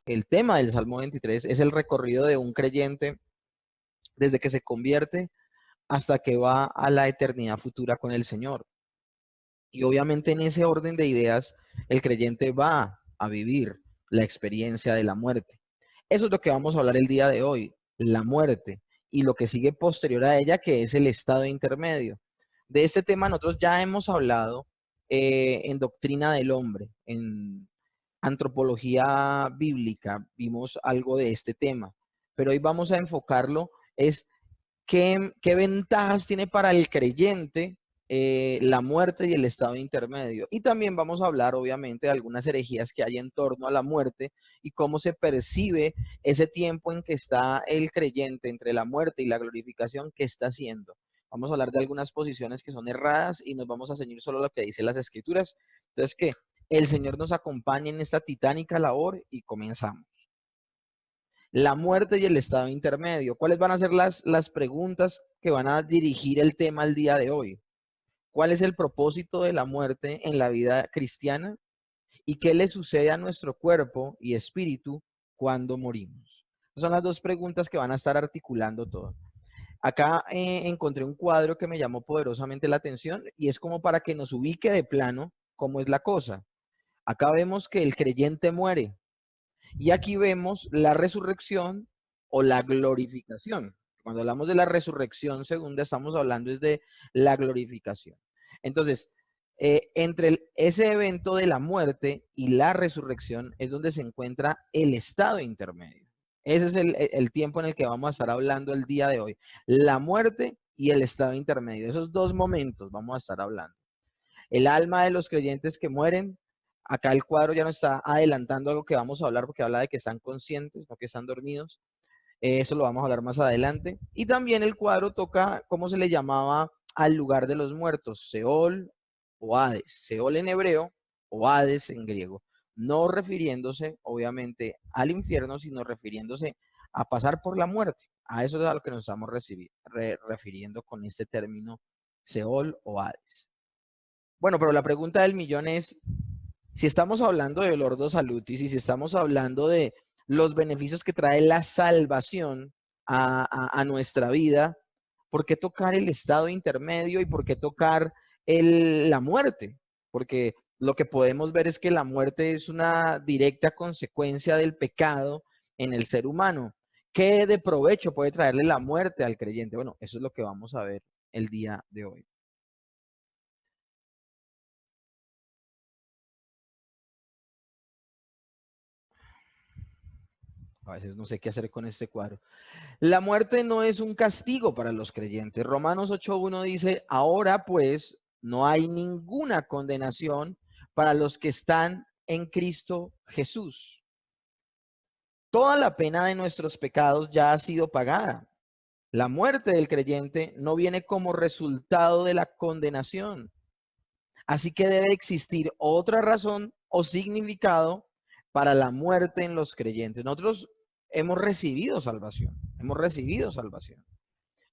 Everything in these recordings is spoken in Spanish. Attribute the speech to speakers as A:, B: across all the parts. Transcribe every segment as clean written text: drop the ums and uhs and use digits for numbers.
A: el tema del Salmo 23 es el recorrido de un creyente desde que se convierte hasta que va a la eternidad futura con el Señor. Y obviamente en ese orden de ideas, el creyente va a vivir la experiencia de la muerte. Eso es lo que vamos a hablar el día de hoy, la muerte y lo que sigue posterior a ella, que es el estado intermedio. De este tema nosotros ya hemos hablado en Doctrina del Hombre, en Antropología Bíblica, vimos algo de este tema, pero hoy vamos a enfocarlo, es qué ventajas tiene para el creyente la muerte y el estado intermedio. Y también vamos a hablar, obviamente, de algunas herejías que hay en torno a la muerte y cómo se percibe ese tiempo en que está el creyente entre la muerte y la glorificación que está haciendo. Vamos a hablar de algunas posiciones que son erradas y nos vamos a ceñir solo lo que dice las Escrituras. Entonces, que el Señor nos acompañe en esta titánica labor y comenzamos. La muerte y el estado intermedio. ¿Cuáles van a ser las preguntas que van a dirigir el tema al día de hoy? ¿Cuál es el propósito de la muerte en la vida cristiana? ¿Y qué le sucede a nuestro cuerpo y espíritu cuando morimos? Esas son las dos preguntas que van a estar articulando todo. Acá encontré un cuadro que me llamó poderosamente la atención y es como para que nos ubique de plano cómo es la cosa. Acá vemos que el creyente muere y aquí vemos la resurrección o la glorificación. Cuando hablamos de la resurrección, segunda, estamos hablando es de la glorificación. Entonces, entre ese evento de la muerte y la resurrección es donde se encuentra el estado intermedio. Ese es el tiempo en el que vamos a estar hablando el día de hoy. La muerte y el estado intermedio. Esos dos momentos vamos a estar hablando. El alma de los creyentes que mueren. Acá el cuadro ya nos está adelantando algo que vamos a hablar porque habla de que están conscientes, no que están dormidos. Eso lo vamos a hablar más adelante. Y también el cuadro toca cómo se le llamaba al lugar de los muertos, Seol o Hades. Seol en hebreo o Hades en griego. No refiriéndose, obviamente, al infierno, sino refiriéndose a pasar por la muerte. A eso es a lo que nos estamos refiriendo con este término Seol o Hades. Bueno, pero la pregunta del millón es, si estamos hablando de Lordo Salutis y si estamos hablando de los beneficios que trae la salvación a nuestra vida, ¿por qué tocar el estado intermedio y por qué tocar la muerte? Porque lo que podemos ver es que la muerte es una directa consecuencia del pecado en el ser humano. ¿Qué de provecho puede traerle la muerte al creyente? Bueno, eso es lo que vamos a ver el día de hoy. A veces no sé qué hacer con este cuadro. La muerte no es un castigo para los creyentes. Romanos 8.1 dice, ahora pues no hay ninguna condenación para los que están en Cristo Jesús. Toda la pena de nuestros pecados ya ha sido pagada. La muerte del creyente no viene como resultado de la condenación. Así que debe existir otra razón o significado para la muerte en los creyentes. Nosotros hemos recibido salvación, hemos recibido salvación.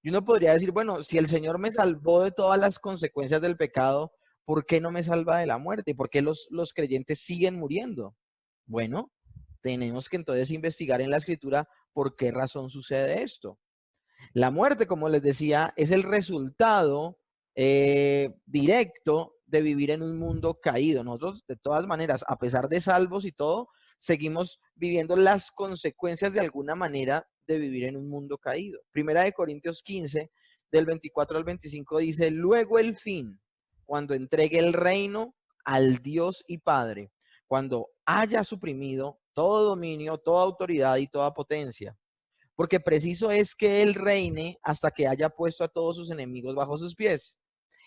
A: Y uno podría decir, bueno, si el Señor me salvó de todas las consecuencias del pecado, ¿por qué no me salva de la muerte? ¿Por qué los creyentes siguen muriendo? Bueno, tenemos que entonces investigar en la Escritura por qué razón sucede esto. La muerte, como les decía, es el resultado directo de vivir en un mundo caído. Nosotros, de todas maneras, a pesar de salvos y todo, seguimos viviendo las consecuencias de alguna manera de vivir en un mundo caído. Primera de Corintios 15, del 24 al 25, dice, luego el fin, cuando entregue el reino al Dios y Padre, cuando haya suprimido todo dominio, toda autoridad y toda potencia. Porque preciso es que él reine hasta que haya puesto a todos sus enemigos bajo sus pies.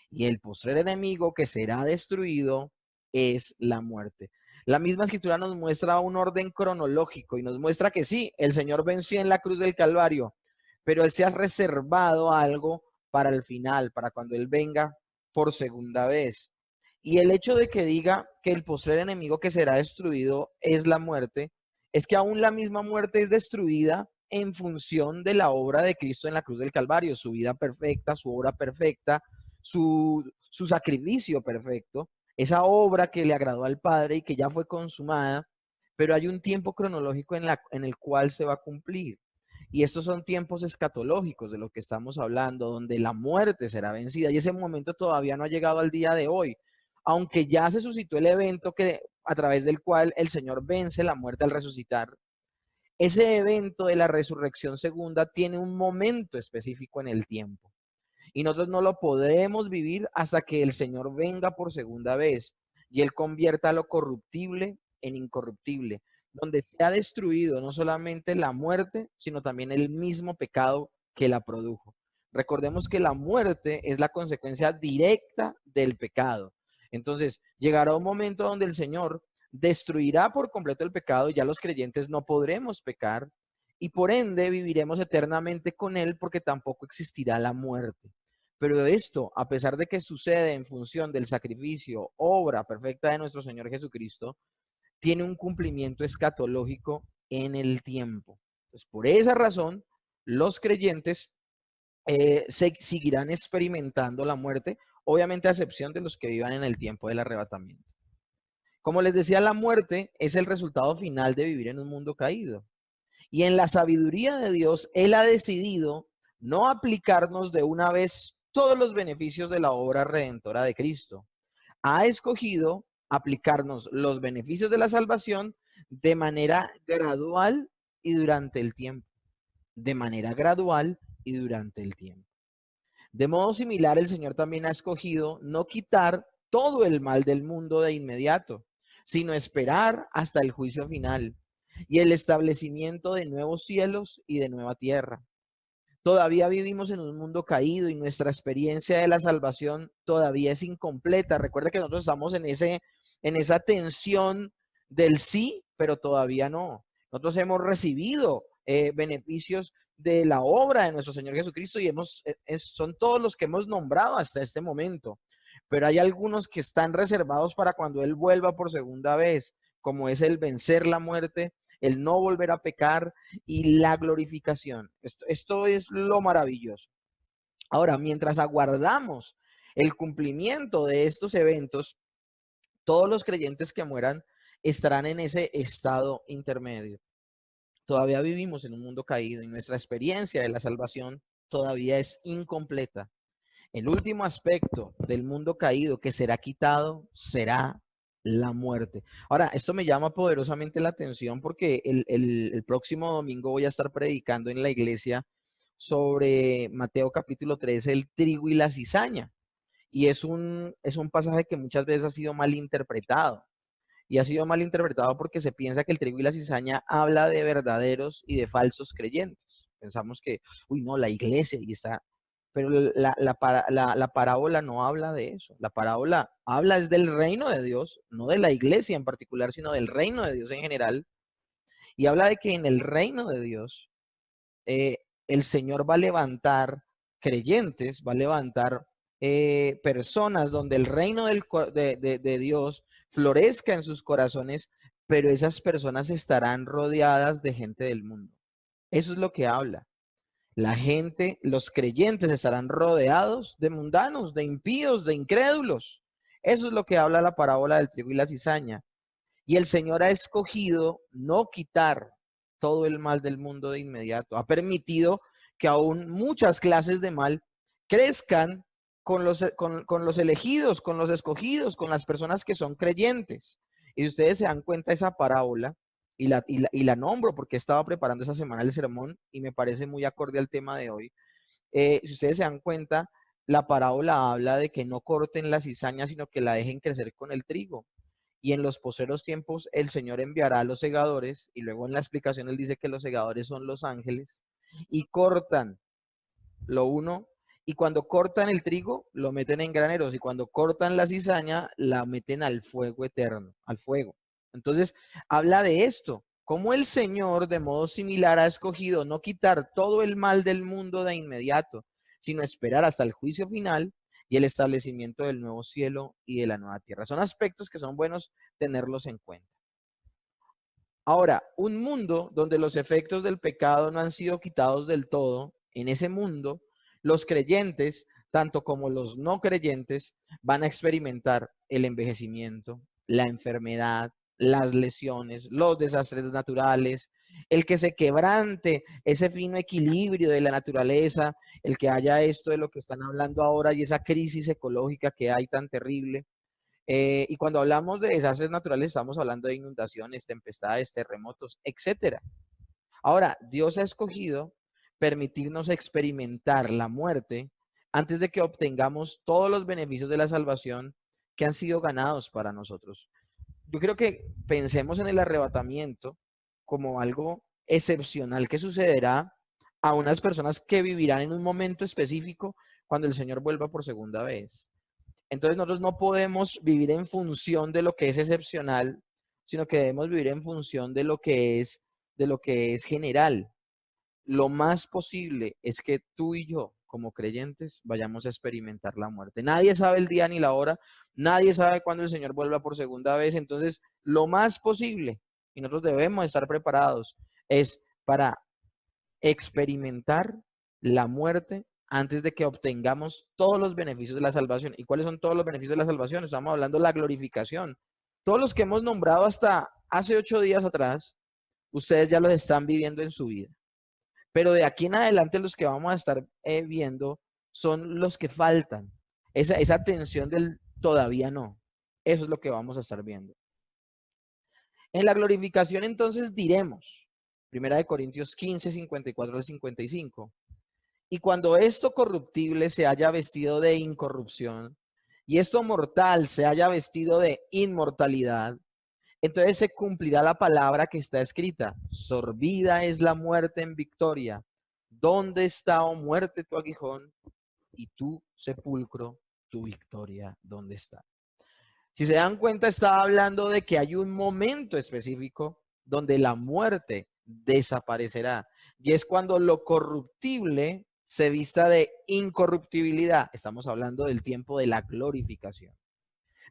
A: Y el postrer enemigo que será destruido es la muerte. La misma escritura nos muestra un orden cronológico y nos muestra que sí, el Señor venció en la cruz del Calvario, pero Él se ha reservado algo para el final, para cuando Él venga por segunda vez. Y el hecho de que diga que el postrer enemigo que será destruido es la muerte, es que aún la misma muerte es destruida en función de la obra de Cristo en la cruz del Calvario, su vida perfecta, su obra perfecta, su sacrificio perfecto, esa obra que le agradó al Padre y que ya fue consumada, pero hay un tiempo cronológico en el cual se va a cumplir. Y estos son tiempos escatológicos de lo que estamos hablando, donde la muerte será vencida. Y ese momento todavía no ha llegado al día de hoy, aunque ya se suscitó el evento a través del cual el Señor vence la muerte al resucitar. Ese evento de la resurrección segunda tiene un momento específico en el tiempo. Y nosotros no lo podremos vivir hasta que el Señor venga por segunda vez y Él convierta lo corruptible en incorruptible, donde se ha destruido no solamente la muerte, sino también el mismo pecado que la produjo. Recordemos que la muerte es la consecuencia directa del pecado. Entonces, llegará un momento donde el Señor destruirá por completo el pecado y ya los creyentes no podremos pecar y por ende viviremos eternamente con Él porque tampoco existirá la muerte. Pero esto, a pesar de que sucede en función del sacrificio, obra perfecta de nuestro Señor Jesucristo, tiene un cumplimiento escatológico en el tiempo. Entonces, por esa razón, los creyentes seguirán experimentando la muerte, obviamente a excepción de los que vivan en el tiempo del arrebatamiento. Como les decía, la muerte es el resultado final de vivir en un mundo caído. Y en la sabiduría de Dios, Él ha decidido no aplicarnos de una vez todos los beneficios de la obra redentora de Cristo. Ha escogido aplicarnos los beneficios de la salvación de manera gradual y durante el tiempo. De manera gradual y durante el tiempo. De modo similar, el Señor también ha escogido no quitar todo el mal del mundo de inmediato, sino esperar hasta el juicio final y el establecimiento de nuevos cielos y de nueva tierra. Todavía vivimos en un mundo caído y nuestra experiencia de la salvación todavía es incompleta. Recuerda que nosotros estamos en esa tensión del sí, pero todavía no. Nosotros hemos recibido beneficios de la obra de nuestro Señor Jesucristo y son todos los que hemos nombrado hasta este momento. Pero hay algunos que están reservados para cuando Él vuelva por segunda vez, como es el vencer la muerte, el no volver a pecar y la glorificación. Esto es lo maravilloso. Ahora, mientras aguardamos el cumplimiento de estos eventos, todos los creyentes que mueran estarán en ese estado intermedio. Todavía vivimos en un mundo caído y nuestra experiencia de la salvación todavía es incompleta. El último aspecto del mundo caído que será quitado será la muerte. Ahora, esto me llama poderosamente la atención porque el próximo domingo voy a estar predicando en la iglesia sobre Mateo capítulo 13, el trigo y la cizaña. Y es un pasaje que muchas veces ha sido mal interpretado. Y ha sido mal interpretado porque se piensa que el trigo y la cizaña habla de verdaderos y de falsos creyentes. Pensamos que, uy, no, la iglesia y está. Pero la parábola no habla de eso. La parábola habla es del reino de Dios, no de la iglesia en particular, sino del reino de Dios en general. Y habla de que en el reino de Dios eh, el Señor va a levantar creyentes, va a levantar personas donde el reino de Dios florezca en sus corazones, pero esas personas estarán rodeadas de gente del mundo. Eso es lo que habla. La gente, los creyentes estarán rodeados de mundanos, de impíos, de incrédulos. Eso es lo que habla la parábola del trigo y la cizaña. Y el Señor ha escogido no quitar todo el mal del mundo de inmediato. Ha permitido que aún muchas clases de mal crezcan con los elegidos, con los escogidos, con las personas que son creyentes. Y ustedes se dan cuenta, esa parábola, y la nombro porque estaba preparando esa semana el sermón y me parece muy acorde al tema de hoy. Si ustedes se dan cuenta, la parábola habla de que no corten la cizaña, sino que la dejen crecer con el trigo. Y en los postreros tiempos el Señor enviará a los segadores, y luego en la explicación él dice que los segadores son los ángeles, y cortan lo uno, y cuando cortan el trigo, lo meten en graneros, y cuando cortan la cizaña, la meten al fuego eterno, al fuego. Entonces, habla de esto, cómo el Señor de modo similar ha escogido no quitar todo el mal del mundo de inmediato, sino esperar hasta el juicio final y el establecimiento del nuevo cielo y de la nueva tierra. Son aspectos que son buenos tenerlos en cuenta. Ahora, un mundo donde los efectos del pecado no han sido quitados del todo, en ese mundo, los creyentes, tanto como los no creyentes, van a experimentar el envejecimiento, la enfermedad, las lesiones, los desastres naturales, el que se quebrante ese fino equilibrio de la naturaleza, el que haya esto de lo que están hablando ahora y esa crisis ecológica que hay tan terrible. Y cuando hablamos de desastres naturales, estamos hablando de inundaciones, tempestades, terremotos, etcétera. Ahora, Dios ha escogido permitirnos experimentar la muerte antes de que obtengamos todos los beneficios de la salvación que han sido ganados para nosotros. Yo creo que pensemos en el arrebatamiento como algo excepcional que sucederá a unas personas que vivirán en un momento específico cuando el Señor vuelva por segunda vez. Entonces nosotros no podemos vivir en función de lo que es excepcional, sino que debemos vivir en función de lo que es general. Lo más posible es que tú y yo, como creyentes, vayamos a experimentar la muerte. Nadie sabe el día ni la hora, nadie sabe cuándo el Señor vuelva por segunda vez. Entonces, lo más posible, y nosotros debemos estar preparados, es para experimentar la muerte antes de que obtengamos todos los beneficios de la salvación. ¿Y cuáles son todos los beneficios de la salvación? Estamos hablando de la glorificación. Todos los que hemos nombrado hasta hace 8 días atrás, ustedes ya los están viviendo en su vida. Pero de aquí en adelante los que vamos a estar viendo son los que faltan. Esa tensión del todavía no. Eso es lo que vamos a estar viendo. En la glorificación entonces diremos, 1 Corintios 15, 54 al 55, y cuando esto corruptible se haya vestido de incorrupción y esto mortal se haya vestido de inmortalidad, entonces se cumplirá la palabra que está escrita: sorbida es la muerte en victoria. ¿Dónde está, oh muerte, tu aguijón? Y tu sepulcro, tu victoria, ¿dónde está? Si se dan cuenta, estaba hablando de que hay un momento específico donde la muerte desaparecerá. Y es cuando lo corruptible se vista de incorruptibilidad. Estamos hablando del tiempo de la glorificación.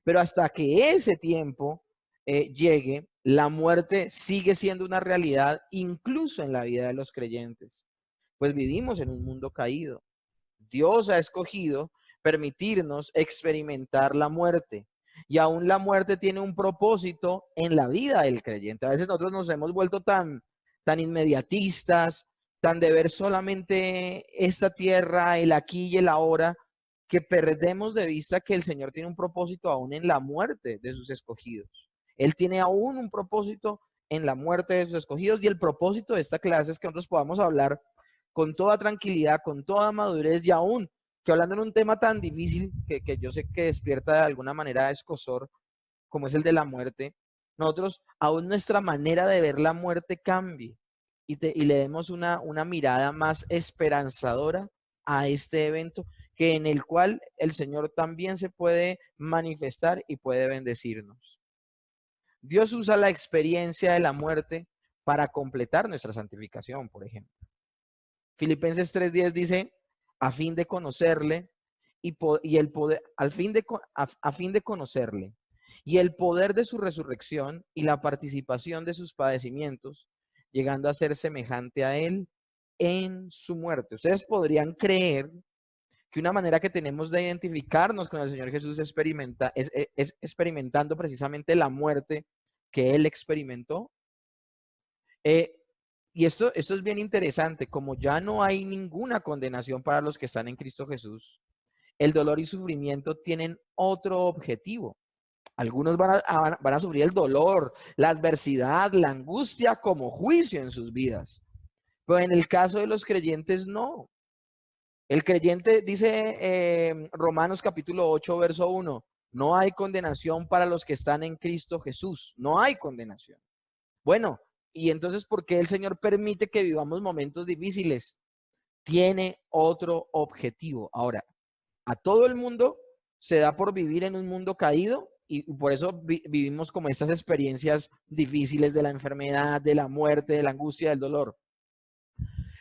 A: Pero hasta que ese tiempo llegue, la muerte sigue siendo una realidad incluso en la vida de los creyentes. Pues vivimos en un mundo caído. Dios ha escogido permitirnos experimentar la muerte. Y aún la muerte tiene un propósito en la vida del creyente. A veces nosotros nos hemos vuelto tan inmediatistas, tan de ver solamente esta tierra, el aquí y el ahora, que perdemos de vista que el Señor tiene un propósito aún en la muerte de sus escogidos. Él tiene aún un propósito en la muerte de sus escogidos, y el propósito de esta clase es que nosotros podamos hablar con toda tranquilidad, con toda madurez, y aún que hablando en un tema tan difícil que yo sé que despierta de alguna manera escozor, como es el de la muerte, nosotros aún nuestra manera de ver la muerte cambie y le demos una mirada más esperanzadora a este evento, que en el cual el Señor también se puede manifestar y puede bendecirnos. Dios usa la experiencia de la muerte para completar nuestra santificación, por ejemplo. Filipenses 3:10 dice, a fin de conocerle y el poder, a fin de conocerle y el poder de su resurrección y la participación de sus padecimientos, llegando a ser semejante a él en su muerte. Ustedes podrían creer que una manera que tenemos de identificarnos con el Señor Jesús es experimentando precisamente la muerte que él experimentó. Y esto es bien interesante. Como ya no hay ninguna condenación para los que están en Cristo Jesús, el dolor y sufrimiento tienen otro objetivo. Algunos van a sufrir el dolor, la adversidad, la angustia como juicio en sus vidas. Pero en el caso de los creyentes, no. El creyente dice Romanos capítulo 8, verso 1, no hay condenación para los que están en Cristo Jesús. No hay condenación. Bueno, y entonces, ¿por qué el Señor permite que vivamos momentos difíciles? Tiene otro objetivo. Ahora, a todo el mundo se da por vivir en un mundo caído, y por eso vivimos como estas experiencias difíciles de la enfermedad, de la muerte, de la angustia, del dolor.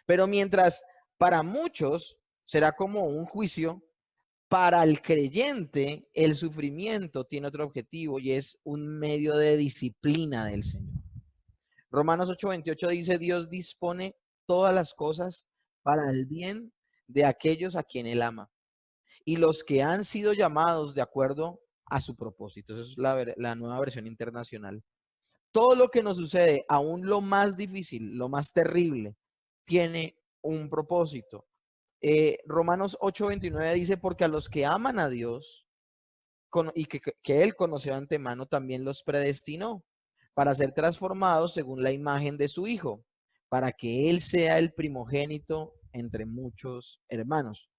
A: Pero mientras para muchos será como un juicio, para el creyente el sufrimiento tiene otro objetivo y es un medio de disciplina del Señor. Romanos 8:28 dice, Dios dispone todas las cosas para el bien de aquellos a quien Él ama y los que han sido llamados de acuerdo a su propósito. Esa es la nueva versión internacional. Todo lo que nos sucede, aún lo más difícil, lo más terrible, tiene un propósito. Romanos 8:29 dice, porque a los que aman a Dios y que Él conoció de antemano, también los predestinó para ser transformados según la imagen de su Hijo, para que Él sea el primogénito entre muchos hermanos.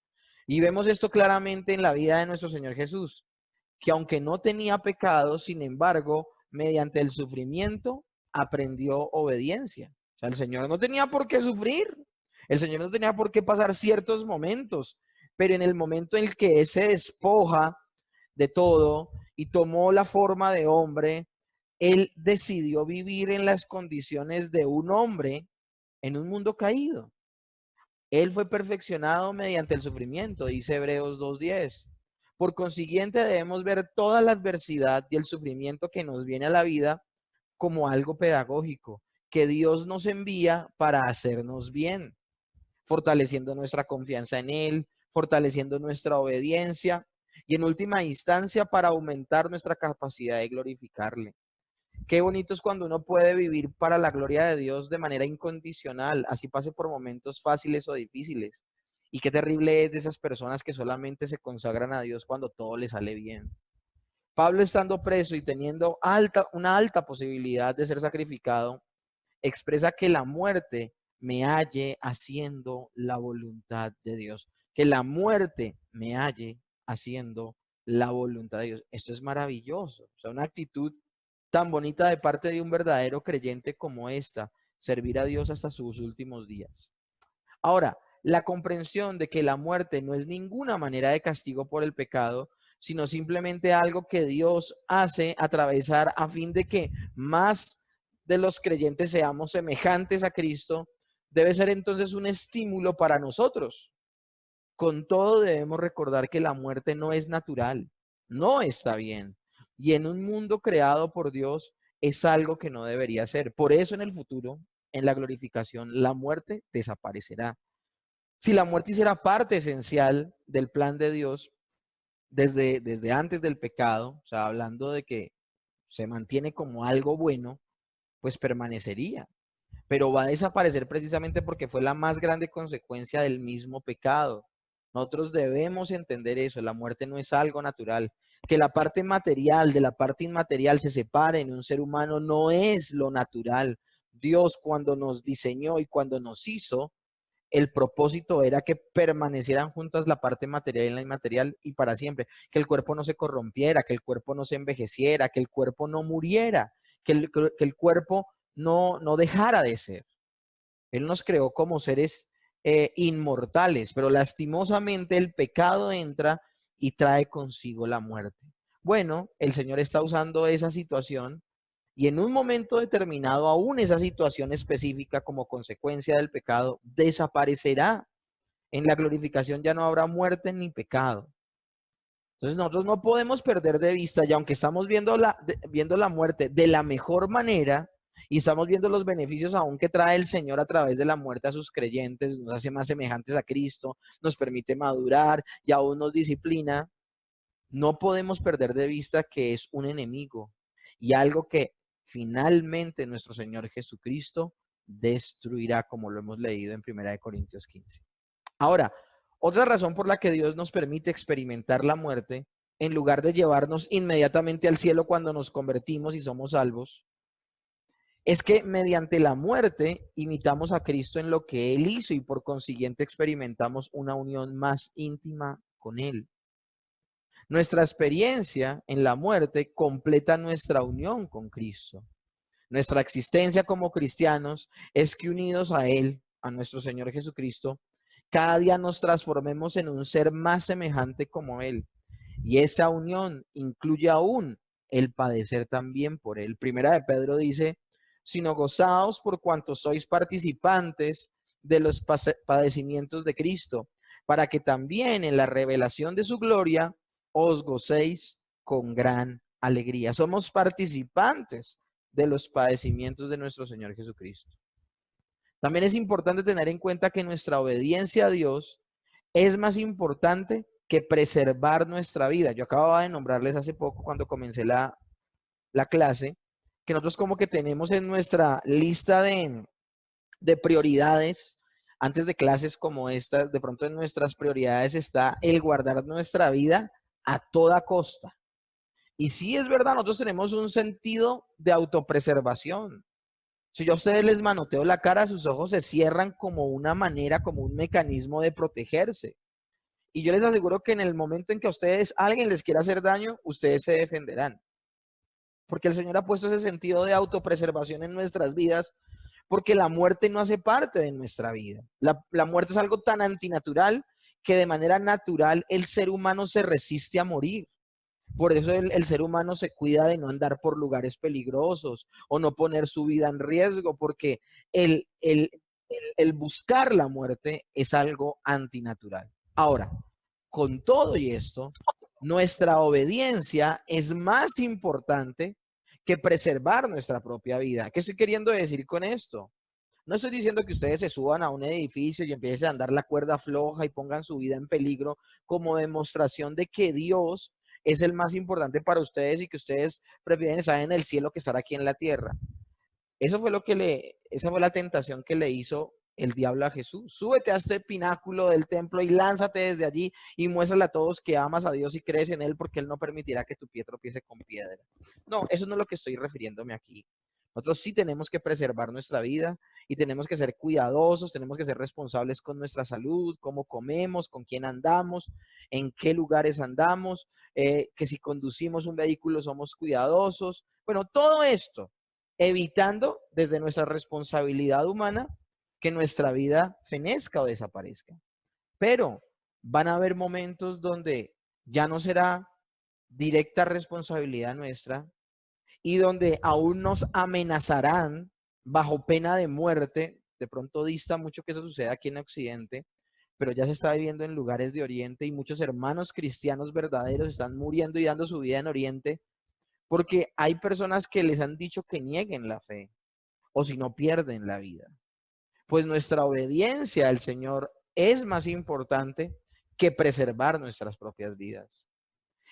A: Y vemos esto claramente en la vida de nuestro Señor Jesús, que aunque no tenía pecado, sin embargo, mediante el sufrimiento aprendió obediencia. O sea, el Señor no tenía por qué sufrir, el Señor no tenía por qué pasar ciertos momentos, pero en el momento en el que se despoja de todo y tomó la forma de hombre, Él decidió vivir en las condiciones de un hombre en un mundo caído. Él fue perfeccionado mediante el sufrimiento, dice Hebreos 2:10. Por consiguiente, debemos ver toda la adversidad y el sufrimiento que nos viene a la vida como algo pedagógico, que Dios nos envía para hacernos bien, fortaleciendo nuestra confianza en Él, fortaleciendo nuestra obediencia y en última instancia para aumentar nuestra capacidad de glorificarle. Qué bonito es cuando uno puede vivir para la gloria de Dios de manera incondicional, así pase por momentos fáciles o difíciles. Y qué terrible es de esas personas que solamente se consagran a Dios cuando todo les sale bien. Pablo, estando preso y teniendo una alta posibilidad de ser sacrificado, expresa que la muerte me halle haciendo la voluntad de Dios. Que la muerte me halle haciendo la voluntad de Dios. Esto es maravilloso. O sea, una actitud tan bonita de parte de un verdadero creyente como esta, servir a Dios hasta sus últimos días. Ahora, la comprensión de que la muerte no es ninguna manera de castigo por el pecado, sino simplemente algo que Dios hace atravesar a fin de que más de los creyentes seamos semejantes a Cristo, debe ser entonces un estímulo para nosotros. Con todo debemos recordar que la muerte no es natural, no está bien. Y en un mundo creado por Dios es algo que no debería ser. Por eso en el futuro, en la glorificación, la muerte desaparecerá. Si la muerte hiciera parte esencial del plan de Dios desde antes del pecado, o sea, hablando de que se mantiene como algo bueno, pues permanecería. Pero va a desaparecer precisamente porque fue la más grande consecuencia del mismo pecado. Nosotros debemos entender eso, la muerte no es algo natural. Que la parte material de la parte inmaterial se separe en un ser humano no es lo natural. Dios, cuando nos diseñó y cuando nos hizo, el propósito era que permanecieran juntas la parte material y la inmaterial y para siempre, que el cuerpo no se corrompiera, que el cuerpo no se envejeciera, que el cuerpo no muriera, que el cuerpo no dejara de ser. Él nos creó como seres inmortales, pero lastimosamente el pecado entra y trae consigo la muerte. Bueno, el Señor está usando esa situación y en un momento determinado, aún esa situación específica como consecuencia del pecado desaparecerá. En la glorificación ya no habrá muerte ni pecado. Entonces nosotros no podemos perder de vista, y aunque estamos viendo la muerte de la mejor manera, y estamos viendo los beneficios aún que trae el Señor a través de la muerte a sus creyentes, nos hace más semejantes a Cristo, nos permite madurar y aún nos disciplina, no podemos perder de vista que es un enemigo y algo que finalmente nuestro Señor Jesucristo destruirá, como lo hemos leído en 1 Corintios 15. Ahora, otra razón por la que Dios nos permite experimentar la muerte, en lugar de llevarnos inmediatamente al cielo cuando nos convertimos y somos salvos, es que mediante la muerte imitamos a Cristo en lo que Él hizo y por consiguiente experimentamos una unión más íntima con Él. Nuestra experiencia en la muerte completa nuestra unión con Cristo. Nuestra existencia como cristianos es que unidos a Él, a nuestro Señor Jesucristo, cada día nos transformemos en un ser más semejante como Él. Y esa unión incluye aún el padecer también por Él. Primera de Pedro dice, sino gozaos por cuanto sois participantes de los padecimientos de Cristo, para que también en la revelación de su gloria os gocéis con gran alegría. Somos participantes de los padecimientos de nuestro Señor Jesucristo. También es importante tener en cuenta que nuestra obediencia a Dios es más importante que preservar nuestra vida. Yo acababa de nombrarles hace poco, cuando comencé la clase, que nosotros como que tenemos en nuestra lista de prioridades, antes de clases como estas, de pronto en nuestras prioridades está el guardar nuestra vida a toda costa. Y sí es verdad, nosotros tenemos un sentido de autopreservación. Si yo a ustedes les manoteo la cara, sus ojos se cierran como una manera, como un mecanismo de protegerse. Y yo les aseguro que en el momento en que a ustedes alguien les quiera hacer daño, ustedes se defenderán. Porque el Señor ha puesto ese sentido de autopreservación en nuestras vidas, porque la muerte no hace parte de nuestra vida. La muerte es algo tan antinatural que de manera natural el ser humano se resiste a morir. Por eso el ser humano se cuida de no andar por lugares peligrosos o no poner su vida en riesgo, porque el buscar la muerte es algo antinatural. Ahora, con todo y esto, nuestra obediencia es más importante que preservar nuestra propia vida. ¿Qué estoy queriendo decir con esto? No estoy diciendo que ustedes se suban a un edificio y empiecen a andar la cuerda floja y pongan su vida en peligro como demostración de que Dios es el más importante para ustedes y que ustedes prefieren estar en el cielo que estar aquí en la tierra. Eso fue esa fue la tentación que le hizo el diablo a Jesús. Súbete a este pináculo del templo y lánzate desde allí y muéstrale a todos que amas a Dios y crees en Él, porque Él no permitirá que tu pie tropiece con piedra. No, eso no es lo que estoy refiriéndome aquí. Nosotros sí tenemos que preservar nuestra vida y tenemos que ser cuidadosos, tenemos que ser responsables con nuestra salud, cómo comemos, con quién andamos, en qué lugares andamos, que si conducimos un vehículo somos cuidadosos. Bueno, todo esto evitando desde nuestra responsabilidad humana que nuestra vida fenezca o desaparezca. Pero van a haber momentos donde ya no será directa responsabilidad nuestra y donde aún nos amenazarán bajo pena de muerte. De pronto dista mucho que eso suceda aquí en Occidente, pero ya se está viviendo en lugares de Oriente y muchos hermanos cristianos verdaderos están muriendo y dando su vida en Oriente porque hay personas que les han dicho que nieguen la fe o si no pierden la vida. Pues nuestra obediencia al Señor es más importante que preservar nuestras propias vidas.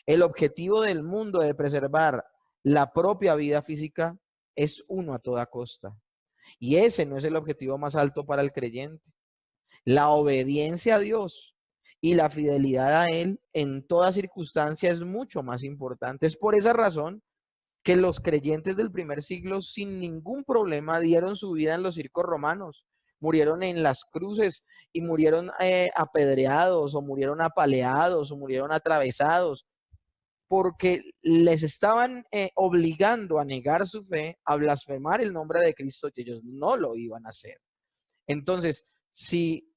A: El objetivo del mundo de preservar la propia vida física es uno a toda costa. Y ese no es el objetivo más alto para el creyente. La obediencia a Dios y la fidelidad a Él en toda circunstancia es mucho más importante. Es por esa razón que los creyentes del primer siglo sin ningún problema dieron su vida en los circos romanos, murieron en las cruces y murieron apedreados o murieron apaleados o murieron atravesados, porque les estaban obligando a negar su fe, a blasfemar el nombre de Cristo, que ellos no lo iban a hacer. Entonces, si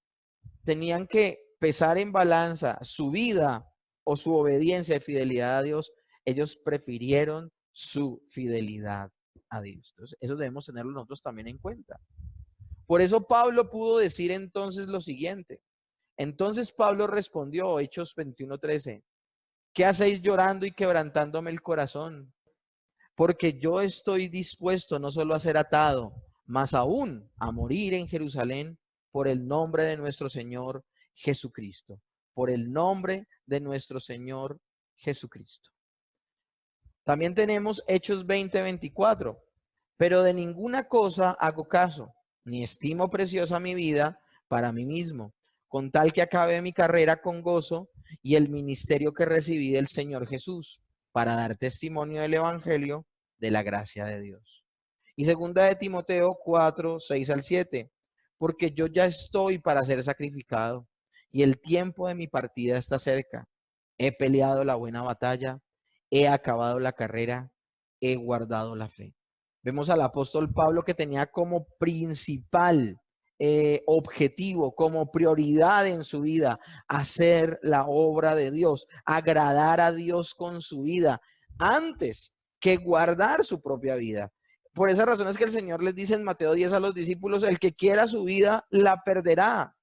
A: tenían que pesar en balanza su vida o su obediencia y fidelidad a Dios, ellos prefirieron su fidelidad a Dios. Entonces, eso debemos tenerlo nosotros también en cuenta. Por eso Pablo pudo decir entonces lo siguiente. Entonces Pablo respondió, Hechos 21:13, ¿qué hacéis llorando y quebrantándome el corazón? Porque yo estoy dispuesto no solo a ser atado, mas aún a morir en Jerusalén por el nombre de nuestro Señor Jesucristo. Por el nombre de nuestro Señor Jesucristo. También tenemos Hechos 20:24. Pero de ninguna cosa hago caso, ni estimo preciosa mi vida para mí mismo, con tal que acabe mi carrera con gozo y el ministerio que recibí del Señor Jesús, para dar testimonio del Evangelio de la gracia de Dios. Y segunda de Timoteo 4:6-7, porque yo ya estoy para ser sacrificado y el tiempo de mi partida está cerca. He peleado la buena batalla, he acabado la carrera, he guardado la fe. Vemos al apóstol Pablo que tenía como principal objetivo, como prioridad en su vida, hacer la obra de Dios, agradar a Dios con su vida, antes que guardar su propia vida. Por esa razón es que el Señor les dice en Mateo 10 a los discípulos, el que quiera su vida, la perderá.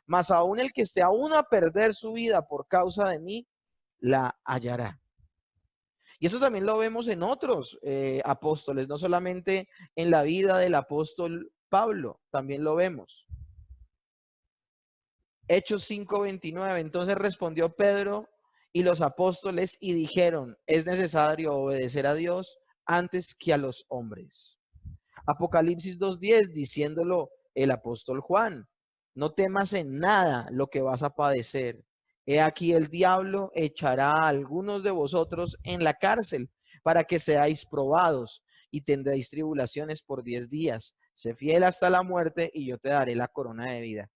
A: Mas aún el que esté aún a perder su vida por causa de mí, la hallará. Y eso también lo vemos en otros apóstoles, no solamente en la vida del apóstol Pablo, también lo vemos. Hechos 5:29, entonces respondió Pedro y los apóstoles y dijeron, es necesario obedecer a Dios antes que a los hombres. Apocalipsis 2:10, diciéndolo el apóstol Juan, no temas en nada lo que vas a padecer. He aquí el diablo echará a algunos de vosotros en la cárcel para que seáis probados y tendréis tribulaciones por 10 días. Sé fiel hasta la muerte y yo te daré la corona de vida.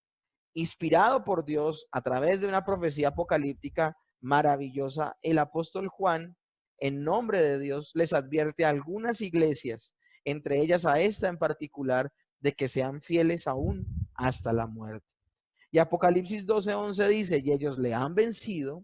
A: Inspirado por Dios a través de una profecía apocalíptica maravillosa, el apóstol Juan, en nombre de Dios, les advierte a algunas iglesias, entre ellas a esta en particular, de que sean fieles aún hasta la muerte. Y Apocalipsis 12:11 dice, y ellos le han vencido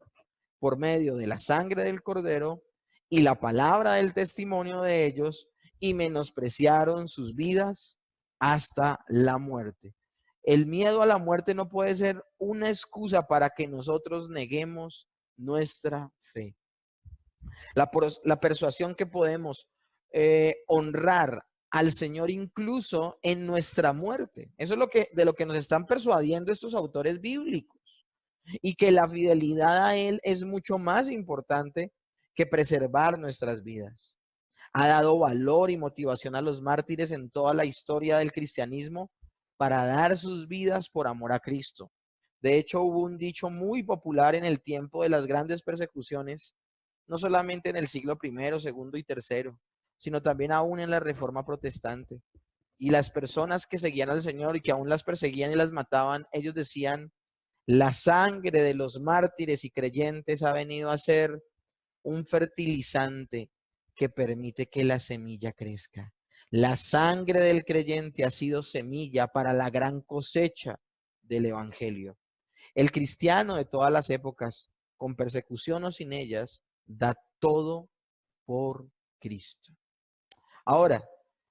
A: por medio de la sangre del cordero y la palabra del testimonio de ellos, y menospreciaron sus vidas hasta la muerte. El miedo a la muerte no puede ser una excusa para que nosotros neguemos nuestra fe. La persuasión que podemos honrar al Señor incluso en nuestra muerte. Eso es de lo que nos están persuadiendo estos autores bíblicos. Y que la fidelidad a Él es mucho más importante que preservar nuestras vidas. Ha dado valor y motivación a los mártires en toda la historia del cristianismo para dar sus vidas por amor a Cristo. De hecho, hubo un dicho muy popular en el tiempo de las grandes persecuciones, no solamente en el siglo I, segundo y tercero, sino también aún en la Reforma Protestante. Y las personas que seguían al Señor y que aún las perseguían y las mataban, ellos decían, la sangre de los mártires y creyentes ha venido a ser un fertilizante que permite que la semilla crezca. La sangre del creyente ha sido semilla para la gran cosecha del evangelio. El cristiano de todas las épocas, con persecución o sin ellas, da todo por Cristo. Ahora,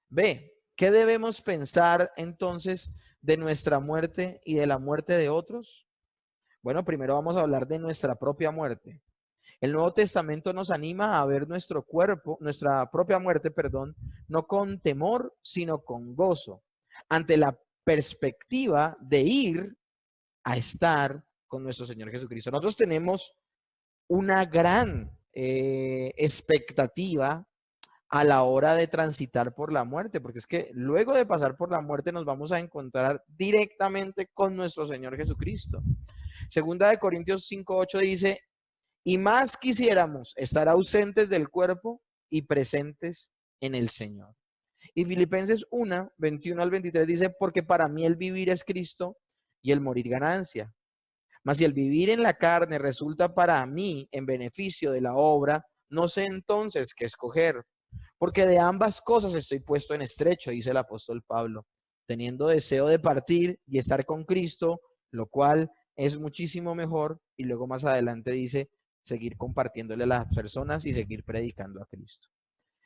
A: ve, ¿qué debemos pensar entonces de nuestra muerte y de la muerte de otros? Bueno, primero vamos a hablar de nuestra propia muerte. El Nuevo Testamento nos anima a ver nuestro cuerpo, nuestra propia muerte, perdón, no con temor, sino con gozo, ante la perspectiva de ir a estar con nuestro Señor Jesucristo. Nosotros tenemos una gran expectativa a la hora de transitar por la muerte, porque es que luego de pasar por la muerte nos vamos a encontrar directamente con nuestro Señor Jesucristo. Segunda de Corintios 5:8 dice, y más quisiéramos estar ausentes del cuerpo y presentes en el Señor. Y Filipenses 1:21 al 23 dice, porque para mí el vivir es Cristo y el morir ganancia. Mas si el vivir en la carne resulta para mí en beneficio de la obra, no sé entonces qué escoger. Porque de ambas cosas estoy puesto en estrecho, dice el apóstol Pablo, teniendo deseo de partir y estar con Cristo, lo cual es muchísimo mejor. Y luego más adelante dice, seguir compartiéndole a las personas y seguir predicando a Cristo.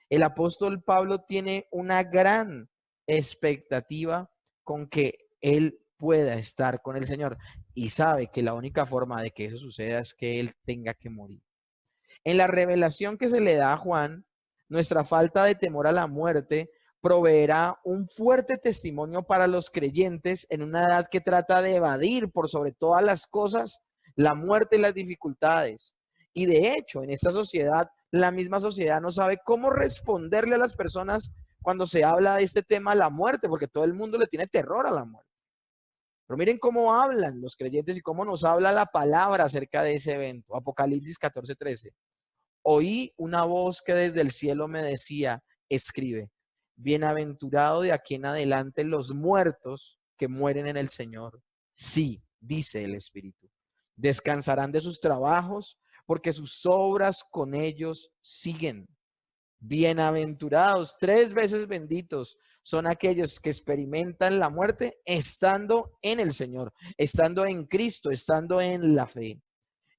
A: El apóstol Pablo tiene una gran expectativa con que él pueda estar con el Señor y sabe que la única forma de que eso suceda es que él tenga que morir. En la revelación que se le da a Juan, nuestra falta de temor a la muerte proveerá un fuerte testimonio para los creyentes en una edad que trata de evadir por sobre todas las cosas la muerte y las dificultades. Y de hecho, en esta sociedad, la misma sociedad no sabe cómo responderle a las personas cuando se habla de este tema, la muerte, porque todo el mundo le tiene terror a la muerte. Pero miren cómo hablan los creyentes y cómo nos habla la palabra acerca de ese evento. Apocalipsis 14:13. Oí una voz que desde el cielo me decía, escribe, bienaventurado de aquí en adelante los muertos que mueren en el Señor. Sí, dice el Espíritu. Descansarán de sus trabajos porque sus obras con ellos siguen. Bienaventurados, 3 veces benditos, son aquellos que experimentan la muerte estando en el Señor, estando en Cristo, estando en la fe.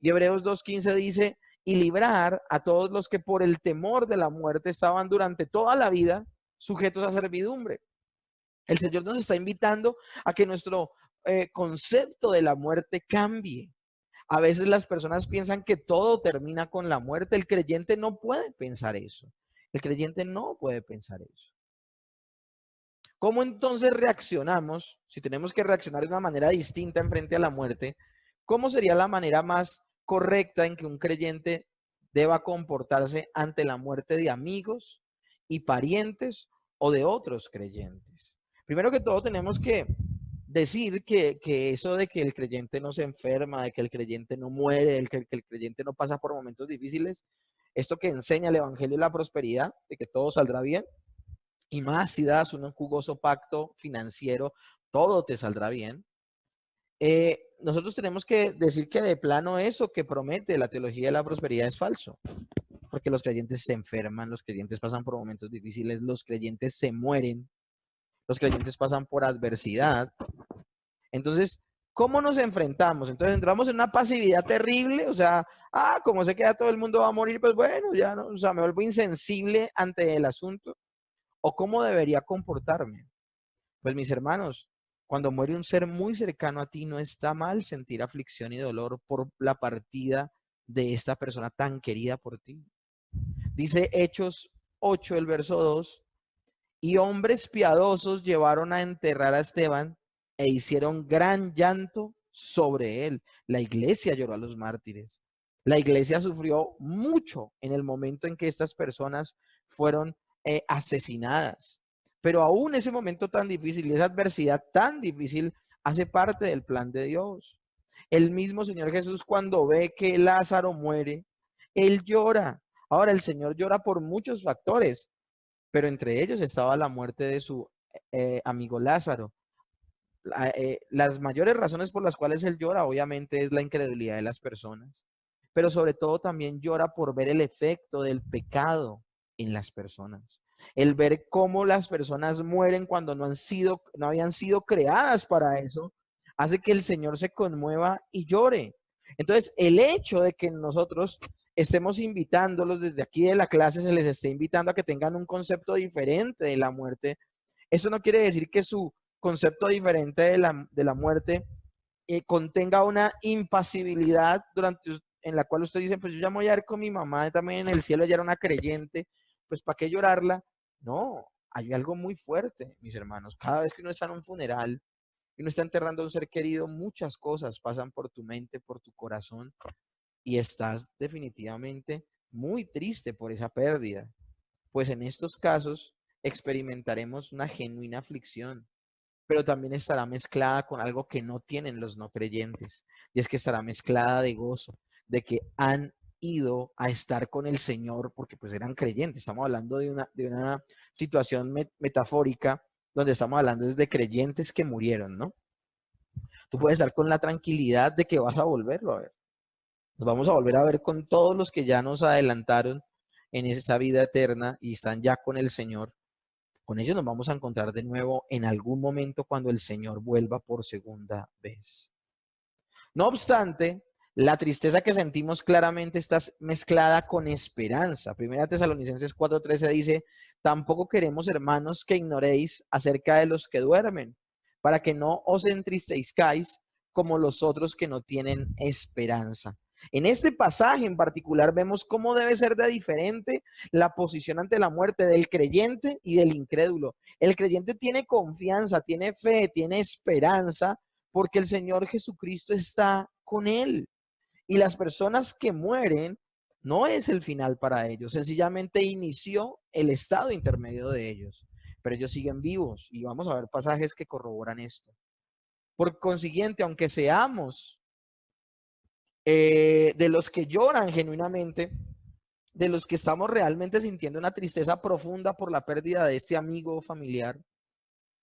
A: Y Hebreos 2:15 dice, y librar a todos los que por el temor de la muerte estaban durante toda la vida sujetos a servidumbre. El Señor nos está invitando a que nuestro concepto de la muerte cambie. A veces las personas piensan que todo termina con la muerte. El creyente no puede pensar eso. El creyente no puede pensar eso. ¿Cómo entonces reaccionamos? Si tenemos que reaccionar de una manera distinta en frente a la muerte, ¿cómo sería la manera más correcta en que un creyente deba comportarse ante la muerte de amigos y parientes o de otros creyentes. Primero que todo tenemos que decir que eso de que el creyente no se enferma, de que el creyente no muere, que el creyente no pasa por momentos difíciles, esto que enseña el Evangelio de la prosperidad, de que todo saldrá bien, y más si das un jugoso pacto financiero, todo te saldrá bien. Nosotros tenemos que decir que de plano eso que promete la teología de la prosperidad es falso, porque los creyentes se enferman, los creyentes pasan por momentos difíciles, los creyentes se mueren, los creyentes pasan por adversidad. Entonces, ¿cómo nos enfrentamos? Entonces entramos en una pasividad terrible, o sea, como sé que ya todo el mundo va a morir, pues bueno, ya no, o sea, me vuelvo insensible ante el asunto. ¿O cómo debería comportarme? Pues mis hermanos, cuando muere un ser muy cercano a ti, no está mal sentir aflicción y dolor por la partida de esta persona tan querida por ti. Dice Hechos 8, el verso 2, y hombres piadosos llevaron a enterrar a Esteban e hicieron gran llanto sobre él. La iglesia lloró a los mártires. La iglesia sufrió mucho en el momento en que estas personas fueron asesinadas. Pero aún ese momento tan difícil y esa adversidad tan difícil hace parte del plan de Dios. El mismo Señor Jesús, cuando ve que Lázaro muere, él llora. Ahora, el Señor llora por muchos factores, pero entre ellos estaba la muerte de su amigo Lázaro. Las mayores razones por las cuales él llora, obviamente, es la incredulidad de las personas, pero sobre todo también llora por ver el efecto del pecado en las personas. El ver cómo las personas mueren cuando no habían sido creadas para eso, hace que el Señor se conmueva y llore. Entonces, el hecho de que nosotros estemos invitándolos desde aquí de la clase, se les esté invitando a que tengan un concepto diferente de la muerte, eso no quiere decir que su concepto diferente de la muerte contenga una impasibilidad en la cual usted dice, pues yo ya me voy a ir con mi mamá también en el cielo, ella era una creyente, pues ¿para qué llorarla? No, hay algo muy fuerte, mis hermanos. Cada vez que uno está en un funeral y uno está enterrando a un ser querido, muchas cosas pasan por tu mente, por tu corazón, y estás definitivamente muy triste por esa pérdida. Pues en estos casos experimentaremos una genuina aflicción, pero también estará mezclada con algo que no tienen los no creyentes, y es que estará mezclada de gozo, de que han ido a estar con el Señor porque pues eran creyentes. Estamos hablando de una situación metafórica donde estamos hablando es de creyentes que murieron, ¿no? Tú puedes estar con la tranquilidad de que vas a volverlo a ver. Nos vamos a volver a ver con todos los que ya nos adelantaron en esa vida eterna y están ya con el Señor. Con ellos nos vamos a encontrar de nuevo en algún momento cuando el Señor vuelva por segunda vez. No obstante, la tristeza que sentimos claramente está mezclada con esperanza. Primera Tesalonicenses 4:13 dice, tampoco queremos, hermanos, que ignoréis acerca de los que duermen, para que no os entristezcáis como los otros que no tienen esperanza. En este pasaje en particular vemos cómo debe ser de diferente la posición ante la muerte del creyente y del incrédulo. El creyente tiene confianza, tiene fe, tiene esperanza, porque el Señor Jesucristo está con él. Y las personas que mueren no es el final para ellos, sencillamente inició el estado intermedio de ellos, pero ellos siguen vivos y vamos a ver pasajes que corroboran esto. Por consiguiente, aunque seamos de los que lloran genuinamente, de los que estamos realmente sintiendo una tristeza profunda por la pérdida de este amigo o familiar,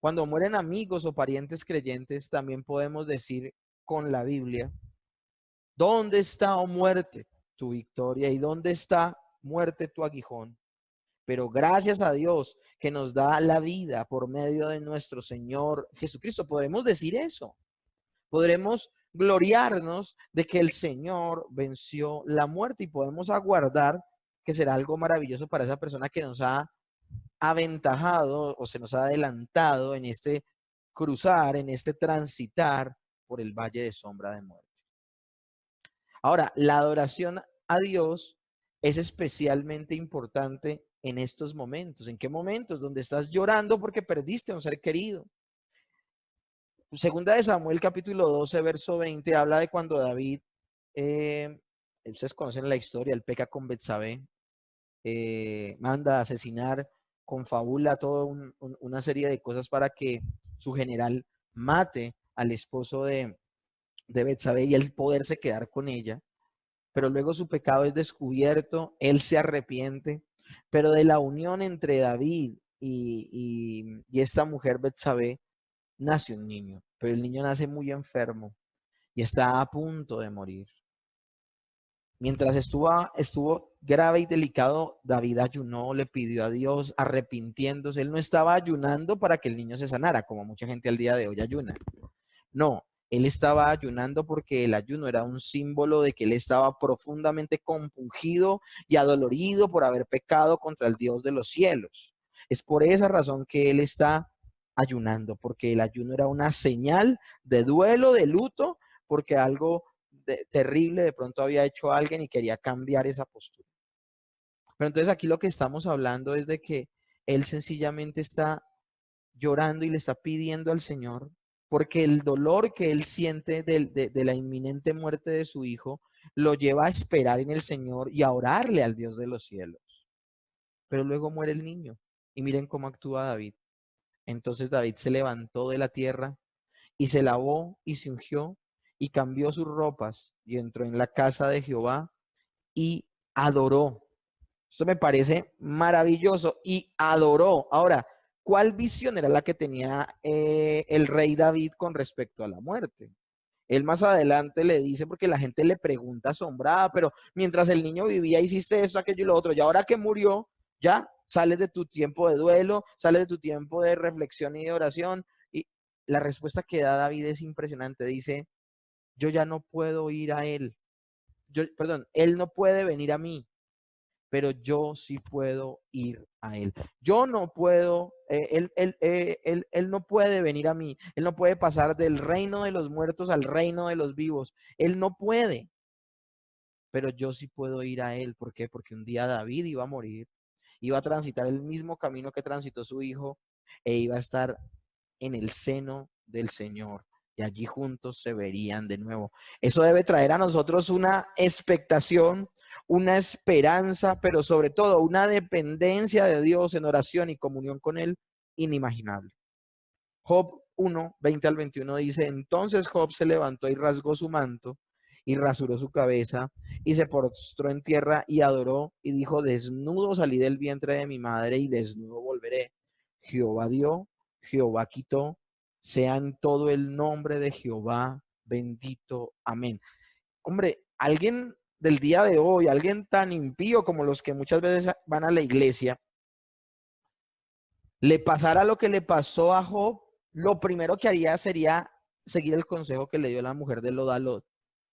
A: cuando mueren amigos o parientes creyentes, también podemos decir con la Biblia, ¿dónde está, oh muerte, tu victoria? ¿Y dónde está, muerte, tu aguijón? Pero gracias a Dios que nos da la vida por medio de nuestro Señor Jesucristo. Podremos decir eso. Podremos gloriarnos de que el Señor venció la muerte y podemos aguardar que será algo maravilloso para esa persona que nos ha aventajado o se nos ha adelantado en este cruzar, en este transitar por el valle de sombra de muerte. Ahora, la adoración a Dios es especialmente importante en estos momentos. ¿En qué momentos? Donde estás llorando porque perdiste a un ser querido. Segunda de Samuel, capítulo 12, verso 20, habla de cuando David, ustedes conocen la historia, él peca con Betsabé, manda a asesinar confabula toda una serie de cosas para que su general mate al esposo de Betsabé y él poderse quedar con ella. Pero luego su pecado es descubierto, él se arrepiente, pero de la unión entre David y esta mujer Betsabé nace un niño, pero el niño nace muy enfermo y está a punto de morir. Mientras estuvo grave y delicado, David ayunó, le pidió a Dios, arrepintiéndose. Él no estaba ayunando para que el niño se sanara, como mucha gente al día de hoy ayuna. No, él estaba ayunando porque el ayuno era un símbolo de que él estaba profundamente compungido y adolorido por haber pecado contra el Dios de los cielos. Es por esa razón que él está ayunando, porque el ayuno era una señal de duelo, de luto, porque algo terrible de pronto había hecho alguien y quería cambiar esa postura. Pero entonces aquí lo que estamos hablando es de que él sencillamente está llorando y le está pidiendo al Señor, porque el dolor que él siente de la inminente muerte de su hijo lo lleva a esperar en el Señor y a orarle al Dios de los cielos. Pero luego muere el niño y miren cómo actúa David. Entonces David se levantó de la tierra y se lavó y se ungió y cambió sus ropas y entró en la casa de Jehová y adoró. Esto me parece maravilloso y adoró. Ahora, ¿cuál visión era la que tenía el rey David con respecto a la muerte? Él más adelante le dice, porque la gente le pregunta asombrada, pero mientras el niño vivía hiciste esto, aquello y lo otro, y ahora que murió, ya sales de tu tiempo de duelo, sales de tu tiempo de reflexión y de oración. Y la respuesta que da David es impresionante. Dice, yo ya no puedo ir a él. Perdón, él no puede venir a mí, pero yo sí puedo ir a él. Yo no puedo, él no puede venir a mí. Él no puede pasar del reino de los muertos al reino de los vivos. Él no puede, pero yo sí puedo ir a él. ¿Por qué? Porque un día David iba a morir, iba a transitar el mismo camino que transitó su hijo e iba a estar en el seno del Señor. Y allí juntos se verían de nuevo. Eso debe traer a nosotros una expectación, una esperanza, pero sobre todo una dependencia de Dios en oración y comunión con Él inimaginable. Job 1, 20 al 21 dice, entonces Job se levantó y rasgó su manto y rasuró su cabeza y se postró en tierra y adoró y dijo, desnudo salí del vientre de mi madre y desnudo volveré. Jehová dio, Jehová quitó, sea en todo el nombre de Jehová bendito. Amén. Hombre, alguien del día de hoy, alguien tan impío como los que muchas veces van a la iglesia, le pasara lo que le pasó a Job, lo primero que haría sería seguir el consejo que le dio la mujer de Lodalot.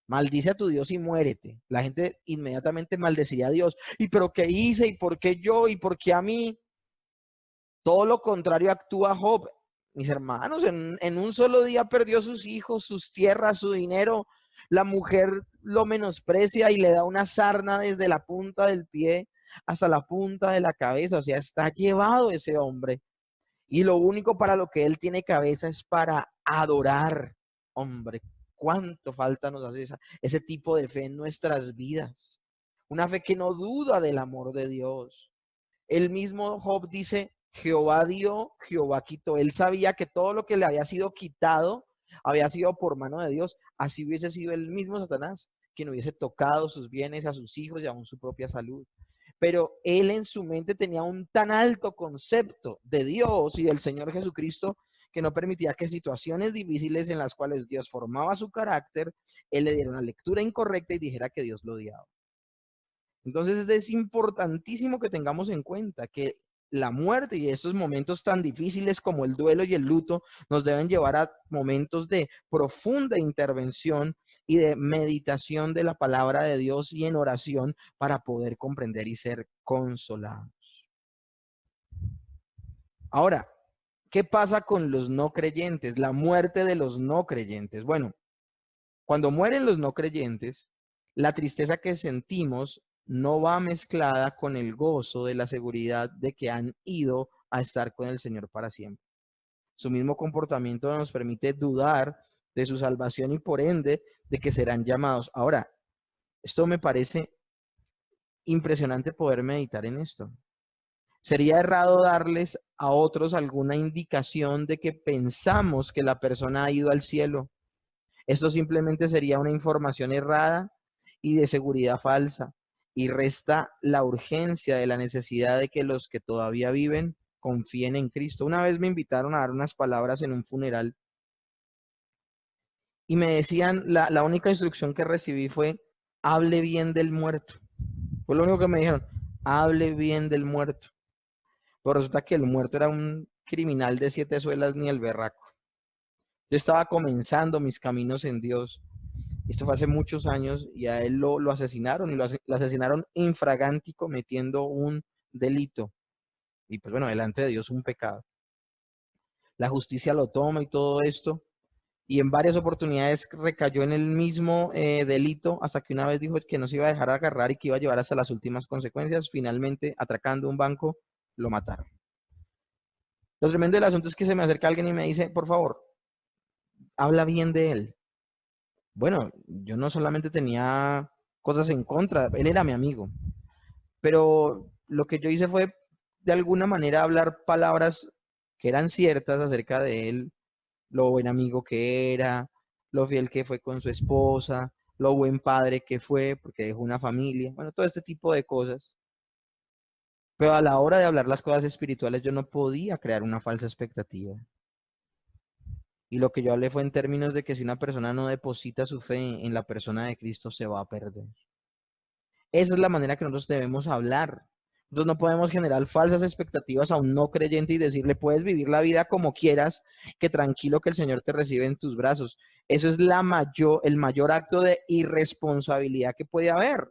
A: Maldice a tu Dios y muérete. La gente inmediatamente maldeciría a Dios. ¿Y pero qué hice? ¿Y por qué yo? ¿Y por qué a mí? Todo lo contrario actúa Job. Mis hermanos, en un solo día perdió sus hijos, sus tierras, su dinero. La mujer lo menosprecia y le da una sarna desde la punta del pie hasta la punta de la cabeza. O sea, está llevado ese hombre. Y lo único para lo que él tiene cabeza es para adorar. Hombre, cuánto falta nos hace ese tipo de fe en nuestras vidas. Una fe que no duda del amor de Dios. El mismo Job dice, Jehová dio, Jehová quitó. Él sabía que todo lo que le había sido quitado había sido por mano de Dios. Así hubiese sido el mismo Satanás quien hubiese tocado sus bienes, a sus hijos y aún su propia salud. Pero él en su mente tenía un tan alto concepto de Dios y del Señor Jesucristo que no permitía que situaciones difíciles en las cuales Dios formaba su carácter, él le diera una lectura incorrecta y dijera que Dios lo odiaba. Entonces es importantísimo que tengamos en cuenta que la muerte y estos momentos tan difíciles como el duelo y el luto nos deben llevar a momentos de profunda intervención y de meditación de la palabra de Dios y en oración para poder comprender y ser consolados. Ahora, ¿qué pasa con los no creyentes? La muerte de los no creyentes. Bueno, cuando mueren los no creyentes, la tristeza que sentimos no va mezclada con el gozo de la seguridad de que han ido a estar con el Señor para siempre. Su mismo comportamiento nos permite dudar de su salvación y por ende de que serán llamados. Ahora, esto me parece impresionante poder meditar en esto. Sería errado darles a otros alguna indicación de que pensamos que la persona ha ido al cielo. Esto simplemente sería una información errada y de seguridad falsa, y resta la urgencia de la necesidad de que los que todavía viven confíen en Cristo. Una vez me invitaron a dar unas palabras en un funeral y me decían, la única instrucción que recibí fue, hable bien del muerto. Fue lo único que me dijeron, hable bien del muerto. Pero resulta que el muerto era un criminal de 7 suelas ni el berraco. Yo estaba comenzando mis caminos en Dios. Esto fue hace muchos años y a él lo asesinaron y lo asesinaron infraganti cometiendo un delito. Y pues bueno, delante de Dios un pecado. La justicia lo toma y todo esto. Y en varias oportunidades recayó en el mismo delito hasta que una vez dijo que no se iba a dejar agarrar y que iba a llevar hasta las últimas consecuencias. Finalmente, atracando un banco, lo mataron. Lo tremendo del asunto es que se me acerca alguien y me dice, por favor, habla bien de él. Bueno, yo no solamente tenía cosas en contra, él era mi amigo, pero lo que yo hice fue de alguna manera hablar palabras que eran ciertas acerca de él, lo buen amigo que era, lo fiel que fue con su esposa, lo buen padre que fue porque dejó una familia, bueno, todo este tipo de cosas. Pero a la hora de hablar las cosas espirituales yo no podía crear una falsa expectativa. Y lo que yo hablé fue en términos de que si una persona no deposita su fe en la persona de Cristo, se va a perder. Esa es la manera que nosotros debemos hablar. Nosotros no podemos generar falsas expectativas a un no creyente y decirle, puedes vivir la vida como quieras, que tranquilo que el Señor te recibe en tus brazos. Eso es el mayor acto de irresponsabilidad que puede haber.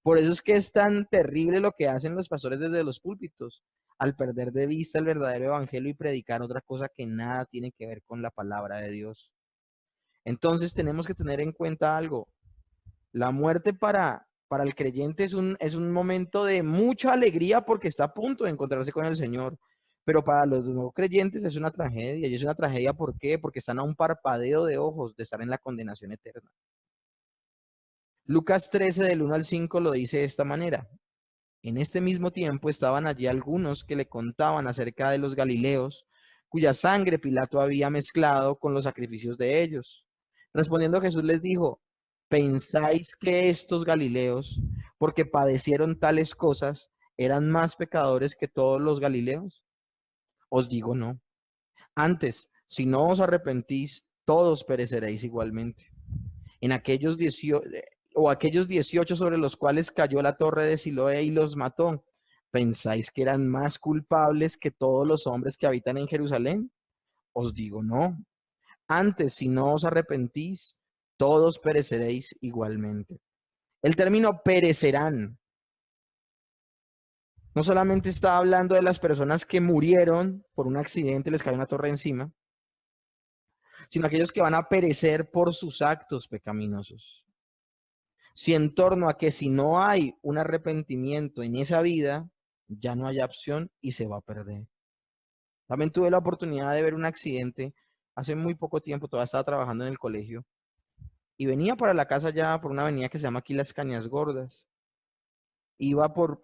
A: Por eso es que es tan terrible lo que hacen los pastores desde los púlpitos, al perder de vista el verdadero evangelio y predicar otra cosa que nada tiene que ver con la palabra de Dios. Entonces tenemos que tener en cuenta algo. La muerte para el creyente es un momento de mucha alegría porque está a punto de encontrarse con el Señor. Pero para los no creyentes es una tragedia. Y es una tragedia, ¿por qué? Porque están a un parpadeo de ojos de estar en la condenación eterna. Lucas 13, del 1 al 5, lo dice de esta manera. En este mismo tiempo estaban allí algunos que le contaban acerca de los galileos, cuya sangre Pilato había mezclado con los sacrificios de ellos. Respondiendo Jesús les dijo, ¿pensáis que estos galileos, porque padecieron tales cosas, eran más pecadores que todos los galileos? Os digo no. Antes, si no os arrepentís, todos pereceréis igualmente. En aquellos 18 sobre los cuales cayó la torre de Siloé y los mató, ¿pensáis que eran más culpables que todos los hombres que habitan en Jerusalén? Os digo no. Antes, si no os arrepentís, todos pereceréis igualmente. El término perecerán no solamente está hablando de las personas que murieron por un accidente, les cayó una torre encima, sino aquellos que van a perecer por sus actos pecaminosos. Si en torno a que si no hay un arrepentimiento en esa vida, ya no hay opción y se va a perder. También tuve la oportunidad de ver un accidente hace muy poco tiempo, todavía estaba trabajando en el colegio, y venía para la casa ya por una avenida que se llama aquí Las Cañas Gordas. Iba por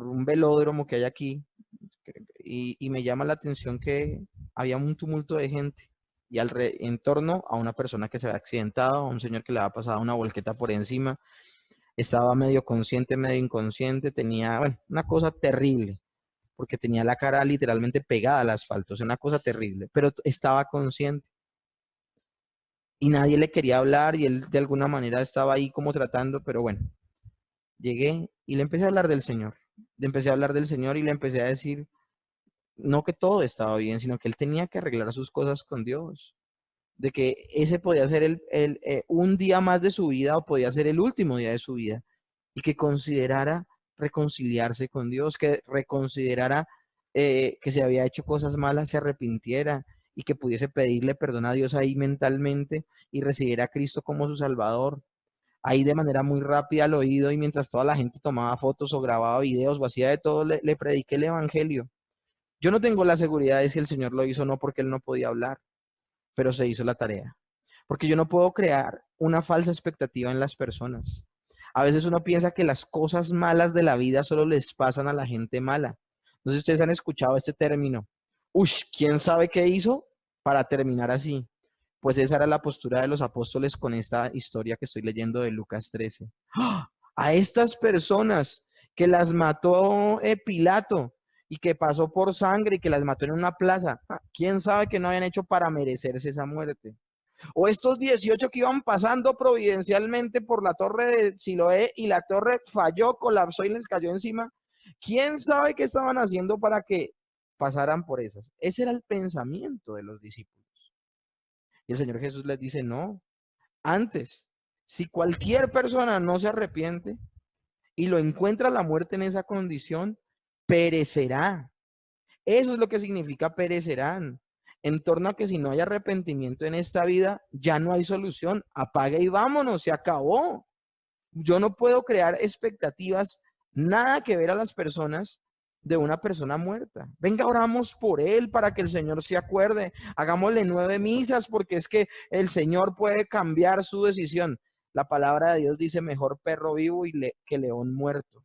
A: un velódromo que hay aquí y me llama la atención que había un tumulto de gente y en torno a una persona que se había accidentado, a un señor que le había pasado una volqueta por encima. Estaba medio consciente, medio inconsciente, tenía, bueno, una cosa terrible, porque tenía la cara literalmente pegada al asfalto, o sea, una cosa terrible, pero estaba consciente. Y nadie le quería hablar y él de alguna manera estaba ahí como tratando, pero bueno, llegué y le empecé a hablar del Señor. Le empecé a hablar del Señor y le empecé a decir, no que todo estaba bien, sino que él tenía que arreglar sus cosas con Dios. De que ese podía ser un día más de su vida o podía ser el último día de su vida. Y que considerara reconciliarse con Dios, que reconsiderara que se había hecho cosas malas, se arrepintiera y que pudiese pedirle perdón a Dios ahí mentalmente y recibir a Cristo como su Salvador. Ahí de manera muy rápida al oído y mientras toda la gente tomaba fotos o grababa videos o hacía de todo, le prediqué el Evangelio. Yo no tengo la seguridad de si el Señor lo hizo o no porque él no podía hablar, pero se hizo la tarea. Porque yo no puedo crear una falsa expectativa en las personas. A veces uno piensa que las cosas malas de la vida solo les pasan a la gente mala. No sé si ustedes han escuchado este término. Ush, ¿quién sabe qué hizo para terminar así? Pues esa era la postura de los apóstoles con esta historia que estoy leyendo de Lucas 13. ¡Ah! A estas personas que las mató Pilato y que pasó por sangre y que las mató en una plaza, ¿quién sabe qué no habían hecho para merecerse esa muerte? O estos 18 que iban pasando providencialmente por la torre de Siloé y la torre falló, colapsó y les cayó encima. ¿Quién sabe qué estaban haciendo para que pasaran por esas? Ese era el pensamiento de los discípulos. Y el Señor Jesús les dice, no, antes, si cualquier persona no se arrepiente y lo encuentra la muerte en esa condición, perecerá. Eso es lo que significa perecerán. En torno a que si no hay arrepentimiento en esta vida, ya no hay solución. Apague y vámonos, se acabó. Yo no puedo crear expectativas, nada que ver a las personas de una persona muerta. Venga, oramos por él para que el Señor se acuerde. Hagámosle 9 misas porque es que el Señor puede cambiar su decisión. La palabra de Dios dice mejor perro vivo que león muerto.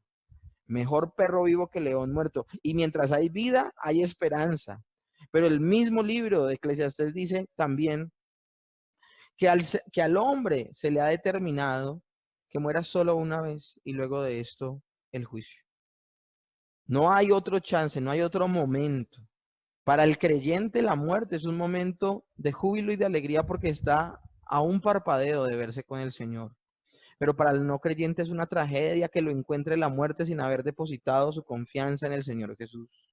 A: Mejor perro vivo que león muerto. Y mientras hay vida, hay esperanza. Pero el mismo libro de Eclesiastés dice también que al hombre se le ha determinado que muera solo una vez y luego de esto el juicio. No hay otro chance, no hay otro momento. Para el creyente la muerte es un momento de júbilo y de alegría porque está a un parpadeo de verse con el Señor. Pero para el no creyente es una tragedia que lo encuentre la muerte sin haber depositado su confianza en el Señor Jesús.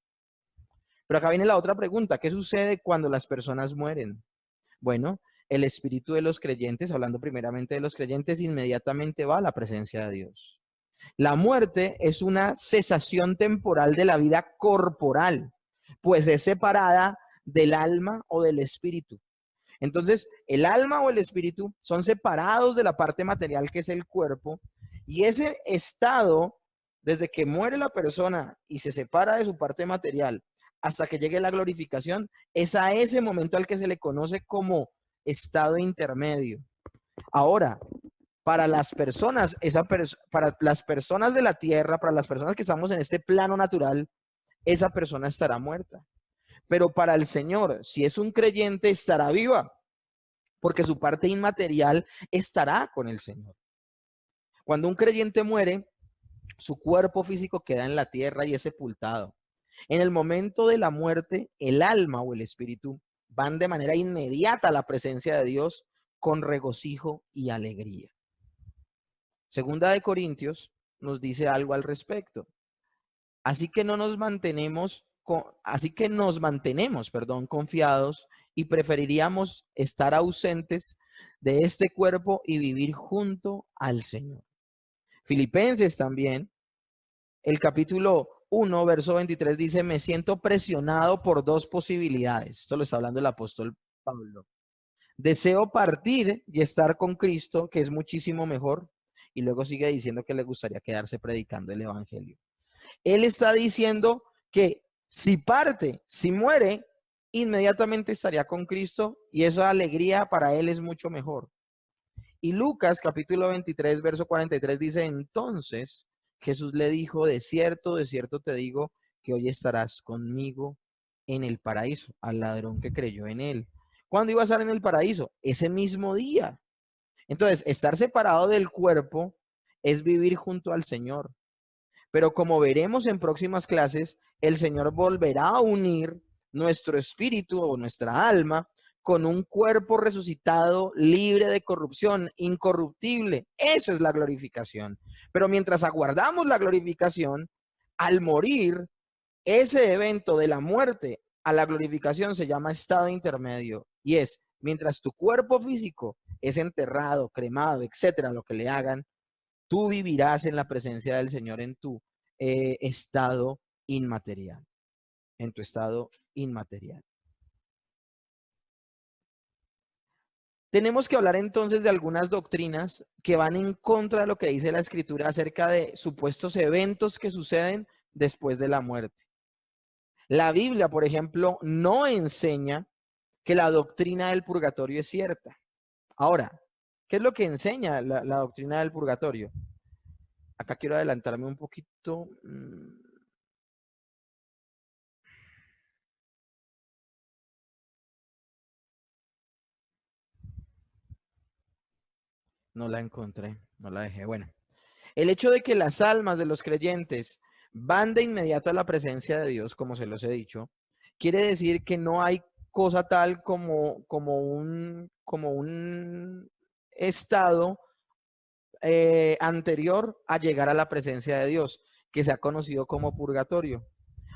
A: Pero acá viene la otra pregunta, ¿qué sucede cuando las personas mueren? Bueno, el espíritu de los creyentes, hablando primeramente de los creyentes, inmediatamente va a la presencia de Dios. La muerte es una cesación temporal de la vida corporal, pues es separada del alma o del espíritu. Entonces, el alma o el espíritu son separados de la parte material que es el cuerpo y ese estado, desde que muere la persona y se separa de su parte material hasta que llegue la glorificación, es a ese momento al que se le conoce como estado intermedio. Ahora, para las personas, para las personas de la tierra, para las personas que estamos en este plano natural, esa persona estará muerta. Pero para el Señor, si es un creyente, estará viva porque su parte inmaterial estará con el Señor. Cuando un creyente muere, su cuerpo físico queda en la tierra y es sepultado. En el momento de la muerte, el alma o el espíritu van de manera inmediata a la presencia de Dios con regocijo y alegría. Segunda de Corintios nos dice algo al respecto. Así que nos mantenemos, confiados y preferiríamos estar ausentes de este cuerpo y vivir junto al Señor. Filipenses también, el capítulo 1, verso 23 dice, me siento presionado por 2 posibilidades. Esto lo está hablando el apóstol Pablo. Deseo partir y estar con Cristo, que es muchísimo mejor. Y luego sigue diciendo que le gustaría quedarse predicando el evangelio. Él está diciendo que si parte, si muere, inmediatamente estaría con Cristo y esa alegría para él es mucho mejor. Y Lucas capítulo 23, verso 43 dice, entonces Jesús le dijo, de cierto te digo que hoy estarás conmigo en el paraíso, al ladrón que creyó en él. ¿Cuándo iba a estar en el paraíso? Ese mismo día. Entonces, estar separado del cuerpo es vivir junto al Señor. Pero como veremos en próximas clases, el Señor volverá a unir nuestro espíritu o nuestra alma con un cuerpo resucitado, libre de corrupción, incorruptible. Eso es la glorificación. Pero mientras aguardamos la glorificación, al morir, ese evento de la muerte a la glorificación se llama estado intermedio. Y es, mientras tu cuerpo físico es enterrado, cremado, etcétera, lo que le hagan, tú vivirás en la presencia del Señor en tu estado inmaterial, en tu estado inmaterial. Tenemos que hablar entonces de algunas doctrinas que van en contra de lo que dice la Escritura acerca de supuestos eventos que suceden después de la muerte. La Biblia, por ejemplo, no enseña que la doctrina del purgatorio es cierta. Ahora, ¿qué es lo que enseña la doctrina del purgatorio? Acá quiero adelantarme un poquito. No la encontré, no la dejé. Bueno, el hecho de que las almas de los creyentes van de inmediato a la presencia de Dios, como se los he dicho, quiere decir que no hay cosa tal como un estado anterior a llegar a la presencia de Dios, que se ha conocido como purgatorio.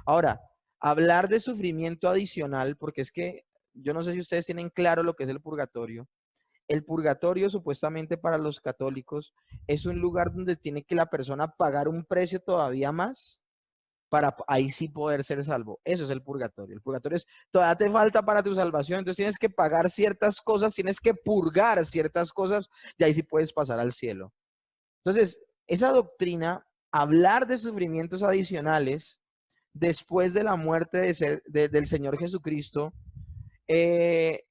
A: Ahora, hablar de sufrimiento adicional, porque es que yo no sé si ustedes tienen claro lo que es el purgatorio. El purgatorio, supuestamente para los católicos, es un lugar donde tiene que la persona pagar un precio todavía más para ahí sí poder ser salvo. Eso es el purgatorio. El purgatorio es, todavía te falta para tu salvación, entonces tienes que pagar ciertas cosas, tienes que purgar ciertas cosas y ahí sí puedes pasar al cielo. Entonces, esa doctrina, hablar de sufrimientos adicionales después de la muerte del Señor Jesucristo, eh,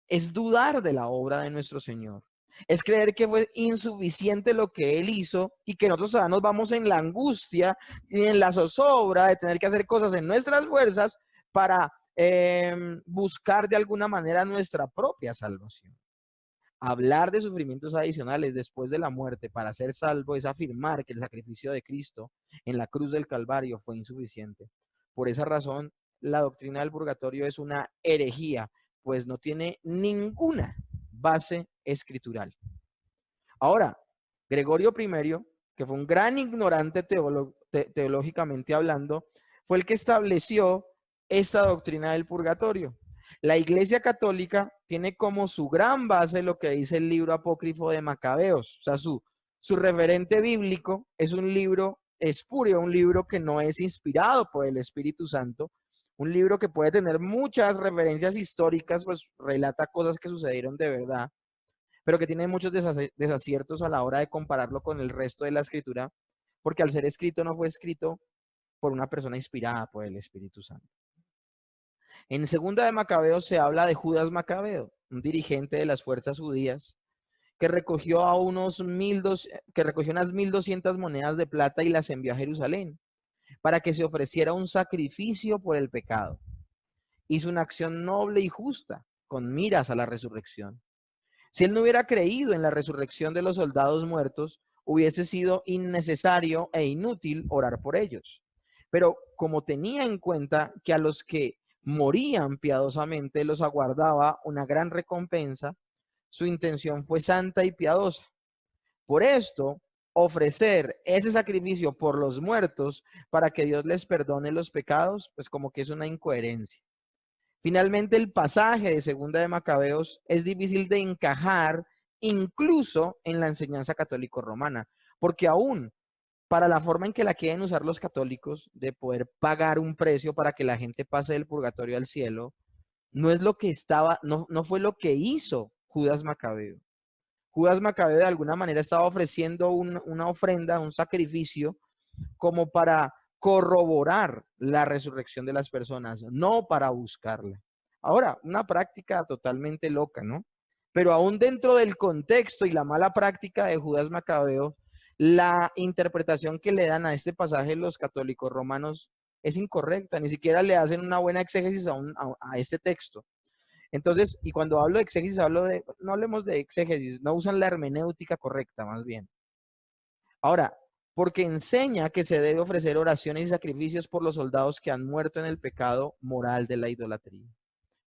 A: es dudar de la obra de nuestro Señor. Es creer que fue insuficiente lo que Él hizo y que nosotros todavía nos vamos en la angustia y en la zozobra de tener que hacer cosas en nuestras fuerzas para buscar de alguna manera nuestra propia salvación. Hablar de sufrimientos adicionales después de la muerte para ser salvo es afirmar que el sacrificio de Cristo en la cruz del Calvario fue insuficiente. Por esa razón, la doctrina del purgatorio es una herejía, pues no tiene ninguna base escritural. Ahora, Gregorio I, que fue un gran ignorante teológicamente hablando, fue el que estableció esta doctrina del purgatorio. La Iglesia Católica tiene como su gran base lo que dice el libro apócrifo de Macabeos, o sea, su referente bíblico es un libro espurio, un libro que no es inspirado por el Espíritu Santo, un libro que puede tener muchas referencias históricas, pues relata cosas que sucedieron de verdad, pero que tiene muchos desaciertos a la hora de compararlo con el resto de la escritura, porque al ser escrito no fue escrito por una persona inspirada por el Espíritu Santo. En segunda de Macabeos se habla de Judas Macabeo, un dirigente de las fuerzas judías que recogió que recogió unas 1.200 monedas de plata y las envió a Jerusalén para que se ofreciera un sacrificio por el pecado. Hizo una acción noble y justa con miras a la resurrección. Si él no hubiera creído en la resurrección de los soldados muertos, hubiese sido innecesario e inútil orar por ellos. Pero como tenía en cuenta que a los que morían piadosamente los aguardaba una gran recompensa, su intención fue santa y piadosa. Por esto, ofrecer ese sacrificio por los muertos para que Dios les perdone los pecados, pues como que es una incoherencia. Finalmente, el pasaje de Segunda de Macabeos es difícil de encajar incluso en la enseñanza católico-romana, porque aún para la forma en que la quieren usar los católicos de poder pagar un precio para que la gente pase del purgatorio al cielo, no es lo que estaba, no fue lo que hizo Judas Macabeo. Judas Macabeo de alguna manera estaba ofreciendo una ofrenda, un sacrificio, como para corroborar la resurrección de las personas, no para buscarla. Ahora, una práctica totalmente loca, ¿no? Pero aún dentro del contexto y la mala práctica de Judas Macabeo, la interpretación que le dan a este pasaje los católicos romanos es incorrecta, ni siquiera le hacen una buena exégesis a este texto. Entonces, y cuando hablo de exégesis, no hablemos de exégesis, no usan la hermenéutica correcta, más bien. Ahora, porque enseña que se debe ofrecer oraciones y sacrificios por los soldados que han muerto en el pecado moral de la idolatría.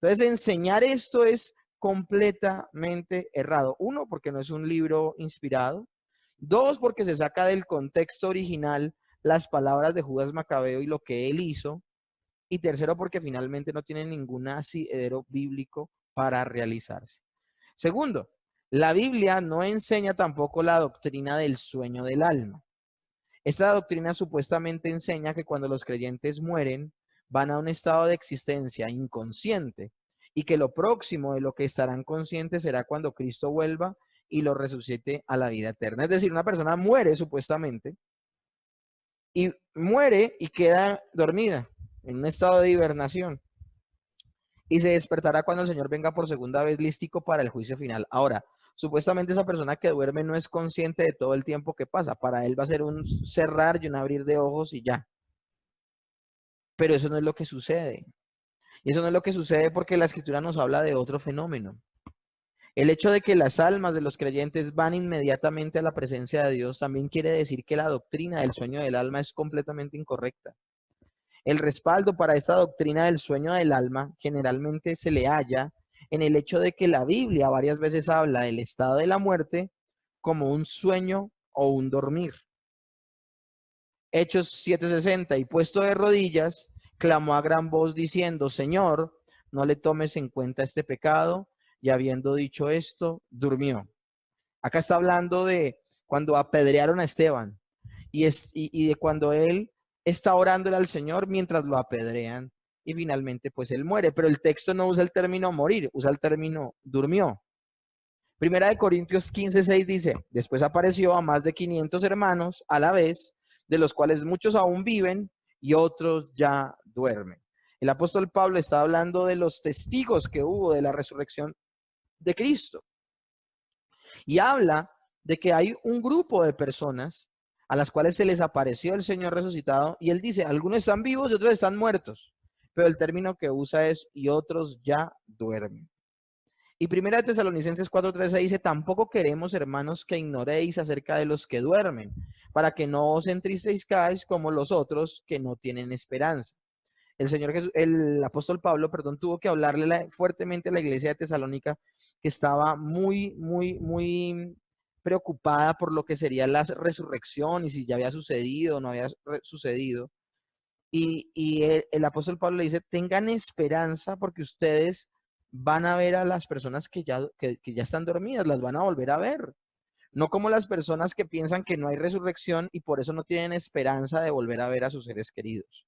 A: Entonces, enseñar esto es completamente errado. Uno, porque no es un libro inspirado. Dos, porque se saca del contexto original las palabras de Judas Macabeo y lo que él hizo. Y tercero, porque finalmente no tiene ningún asidero bíblico para realizarse. Segundo, la Biblia no enseña tampoco la doctrina del sueño del alma. Esta doctrina supuestamente enseña que cuando los creyentes mueren, van a un estado de existencia inconsciente y que lo próximo de lo que estarán conscientes será cuando Cristo vuelva y lo resucite a la vida eterna. Es decir, una persona muere supuestamente y muere y queda dormida en un estado de hibernación y se despertará cuando el Señor venga por segunda vez lístico para el juicio final. Ahora, supuestamente esa persona que duerme no es consciente de todo el tiempo que pasa. Para él va a ser un cerrar y un abrir de ojos y ya. Pero eso no es lo que sucede. Y eso no es lo que sucede porque la escritura nos habla de otro fenómeno. El hecho de que las almas de los creyentes van inmediatamente a la presencia de Dios también quiere decir que la doctrina del sueño del alma es completamente incorrecta. El respaldo para esta doctrina del sueño del alma generalmente se le halla en el hecho de que la Biblia varias veces habla del estado de la muerte como un sueño o un dormir. Hechos 7:60, y puesto de rodillas, clamó a gran voz diciendo, Señor, no le tomes en cuenta este pecado, y habiendo dicho esto, durmió. Acá está hablando de cuando apedrearon a Esteban y de cuando él está orándole al Señor mientras lo apedrean y finalmente pues él muere. Pero el texto no usa el término morir, usa el término durmió. Primera de Corintios 15:6 dice, después apareció a más de 500 hermanos a la vez, de los cuales muchos aún viven y otros ya duermen. El apóstol Pablo está hablando de los testigos que hubo de la resurrección de Cristo. Y habla de que hay un grupo de personas a las cuales se les apareció el Señor resucitado y él dice, algunos están vivos y otros están muertos, pero el término que usa es y otros ya duermen. Y primera de Tesalonicenses 4:13 dice, tampoco queremos, hermanos, que ignoréis acerca de los que duermen, para que no os entristezcáis como los otros que no tienen esperanza. El Señor Jesús, el apóstol Pablo, perdón, tuvo que hablarle fuertemente a la iglesia de Tesalónica, que estaba muy preocupada por lo que sería la resurrección y si ya había sucedido o no había sucedido. Y el apóstol Pablo le dice, tengan esperanza porque ustedes van a ver a las personas que ya están dormidas, las van a volver a ver. No como las personas que piensan que no hay resurrección y por eso no tienen esperanza de volver a ver a sus seres queridos.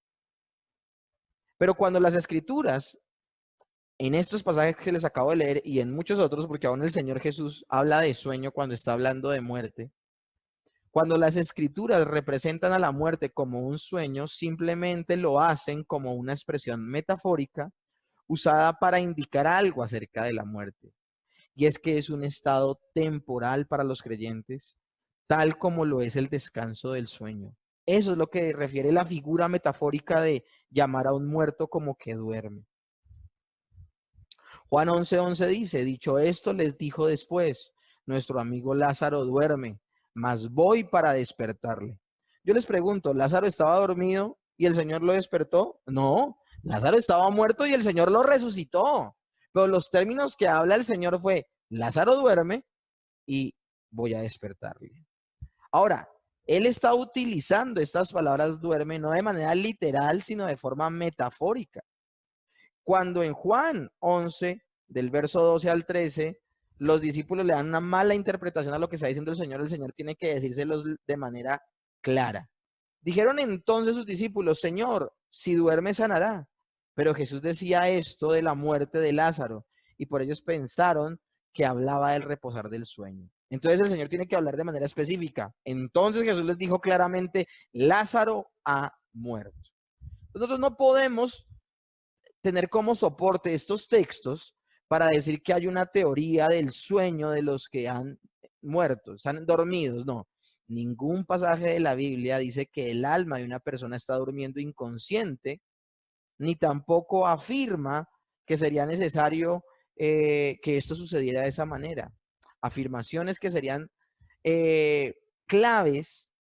A: Pero cuando las escrituras, en estos pasajes que les acabo de leer y en muchos otros, porque aún el Señor Jesús habla de sueño cuando está hablando de muerte, cuando las escrituras representan a la muerte como un sueño, simplemente lo hacen como una expresión metafórica usada para indicar algo acerca de la muerte. Y es que es un estado temporal para los creyentes, tal como lo es el descanso del sueño. Eso es lo que refiere la figura metafórica de llamar a un muerto como que duerme. Juan 11:11 dice, dicho esto, les dijo después, nuestro amigo Lázaro duerme, mas voy para despertarle. Yo les pregunto, ¿Lázaro estaba dormido y el Señor lo despertó? No, Lázaro estaba muerto y el Señor lo resucitó. Pero los términos que habla el Señor fue, Lázaro duerme y voy a despertarle. Ahora, él está utilizando estas palabras duerme no de manera literal, sino de forma metafórica. Cuando en Juan 11, del verso 12 al 13, los discípulos le dan una mala interpretación a lo que está diciendo el Señor tiene que decírselos de manera clara. Dijeron entonces sus discípulos, Señor, si duerme sanará. Pero Jesús decía esto de la muerte de Lázaro y por ellos pensaron que hablaba del reposar del sueño. Entonces el Señor tiene que hablar de manera específica. Entonces Jesús les dijo claramente, Lázaro ha muerto. Nosotros no podemos tener como soporte estos textos para decir que hay una teoría del sueño de los que han muerto, están dormidos. No, ningún pasaje de la Biblia dice que el alma de una persona está durmiendo inconsciente, ni tampoco afirma que sería necesario que esto sucediera de esa manera. Afirmaciones que serían claves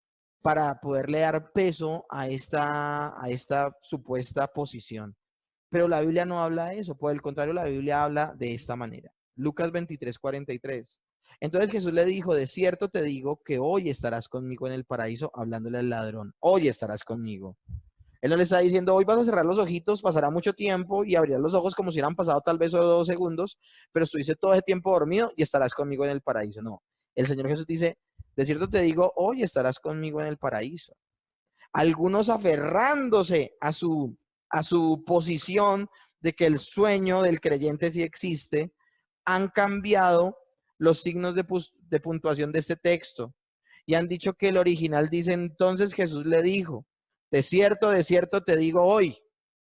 A: para poderle dar peso a esta supuesta posición. Pero la Biblia no habla de eso, por el contrario, la Biblia habla de esta manera. Lucas 23:43. Entonces Jesús le dijo, de cierto te digo que hoy estarás conmigo en el paraíso, hablándole al ladrón, hoy estarás conmigo. Él no le está diciendo, hoy vas a cerrar los ojitos, pasará mucho tiempo y abrirás los ojos como si hubieran pasado tal vez solo 2 segundos, pero estuviste todo ese tiempo dormido y estarás conmigo en el paraíso. No, el Señor Jesús dice, de cierto te digo, hoy estarás conmigo en el paraíso. Algunos aferrándose a su posición de que el sueño del creyente sí existe, han cambiado los signos de puntuación de este texto y han dicho que el original dice, entonces Jesús le dijo, de cierto te digo hoy,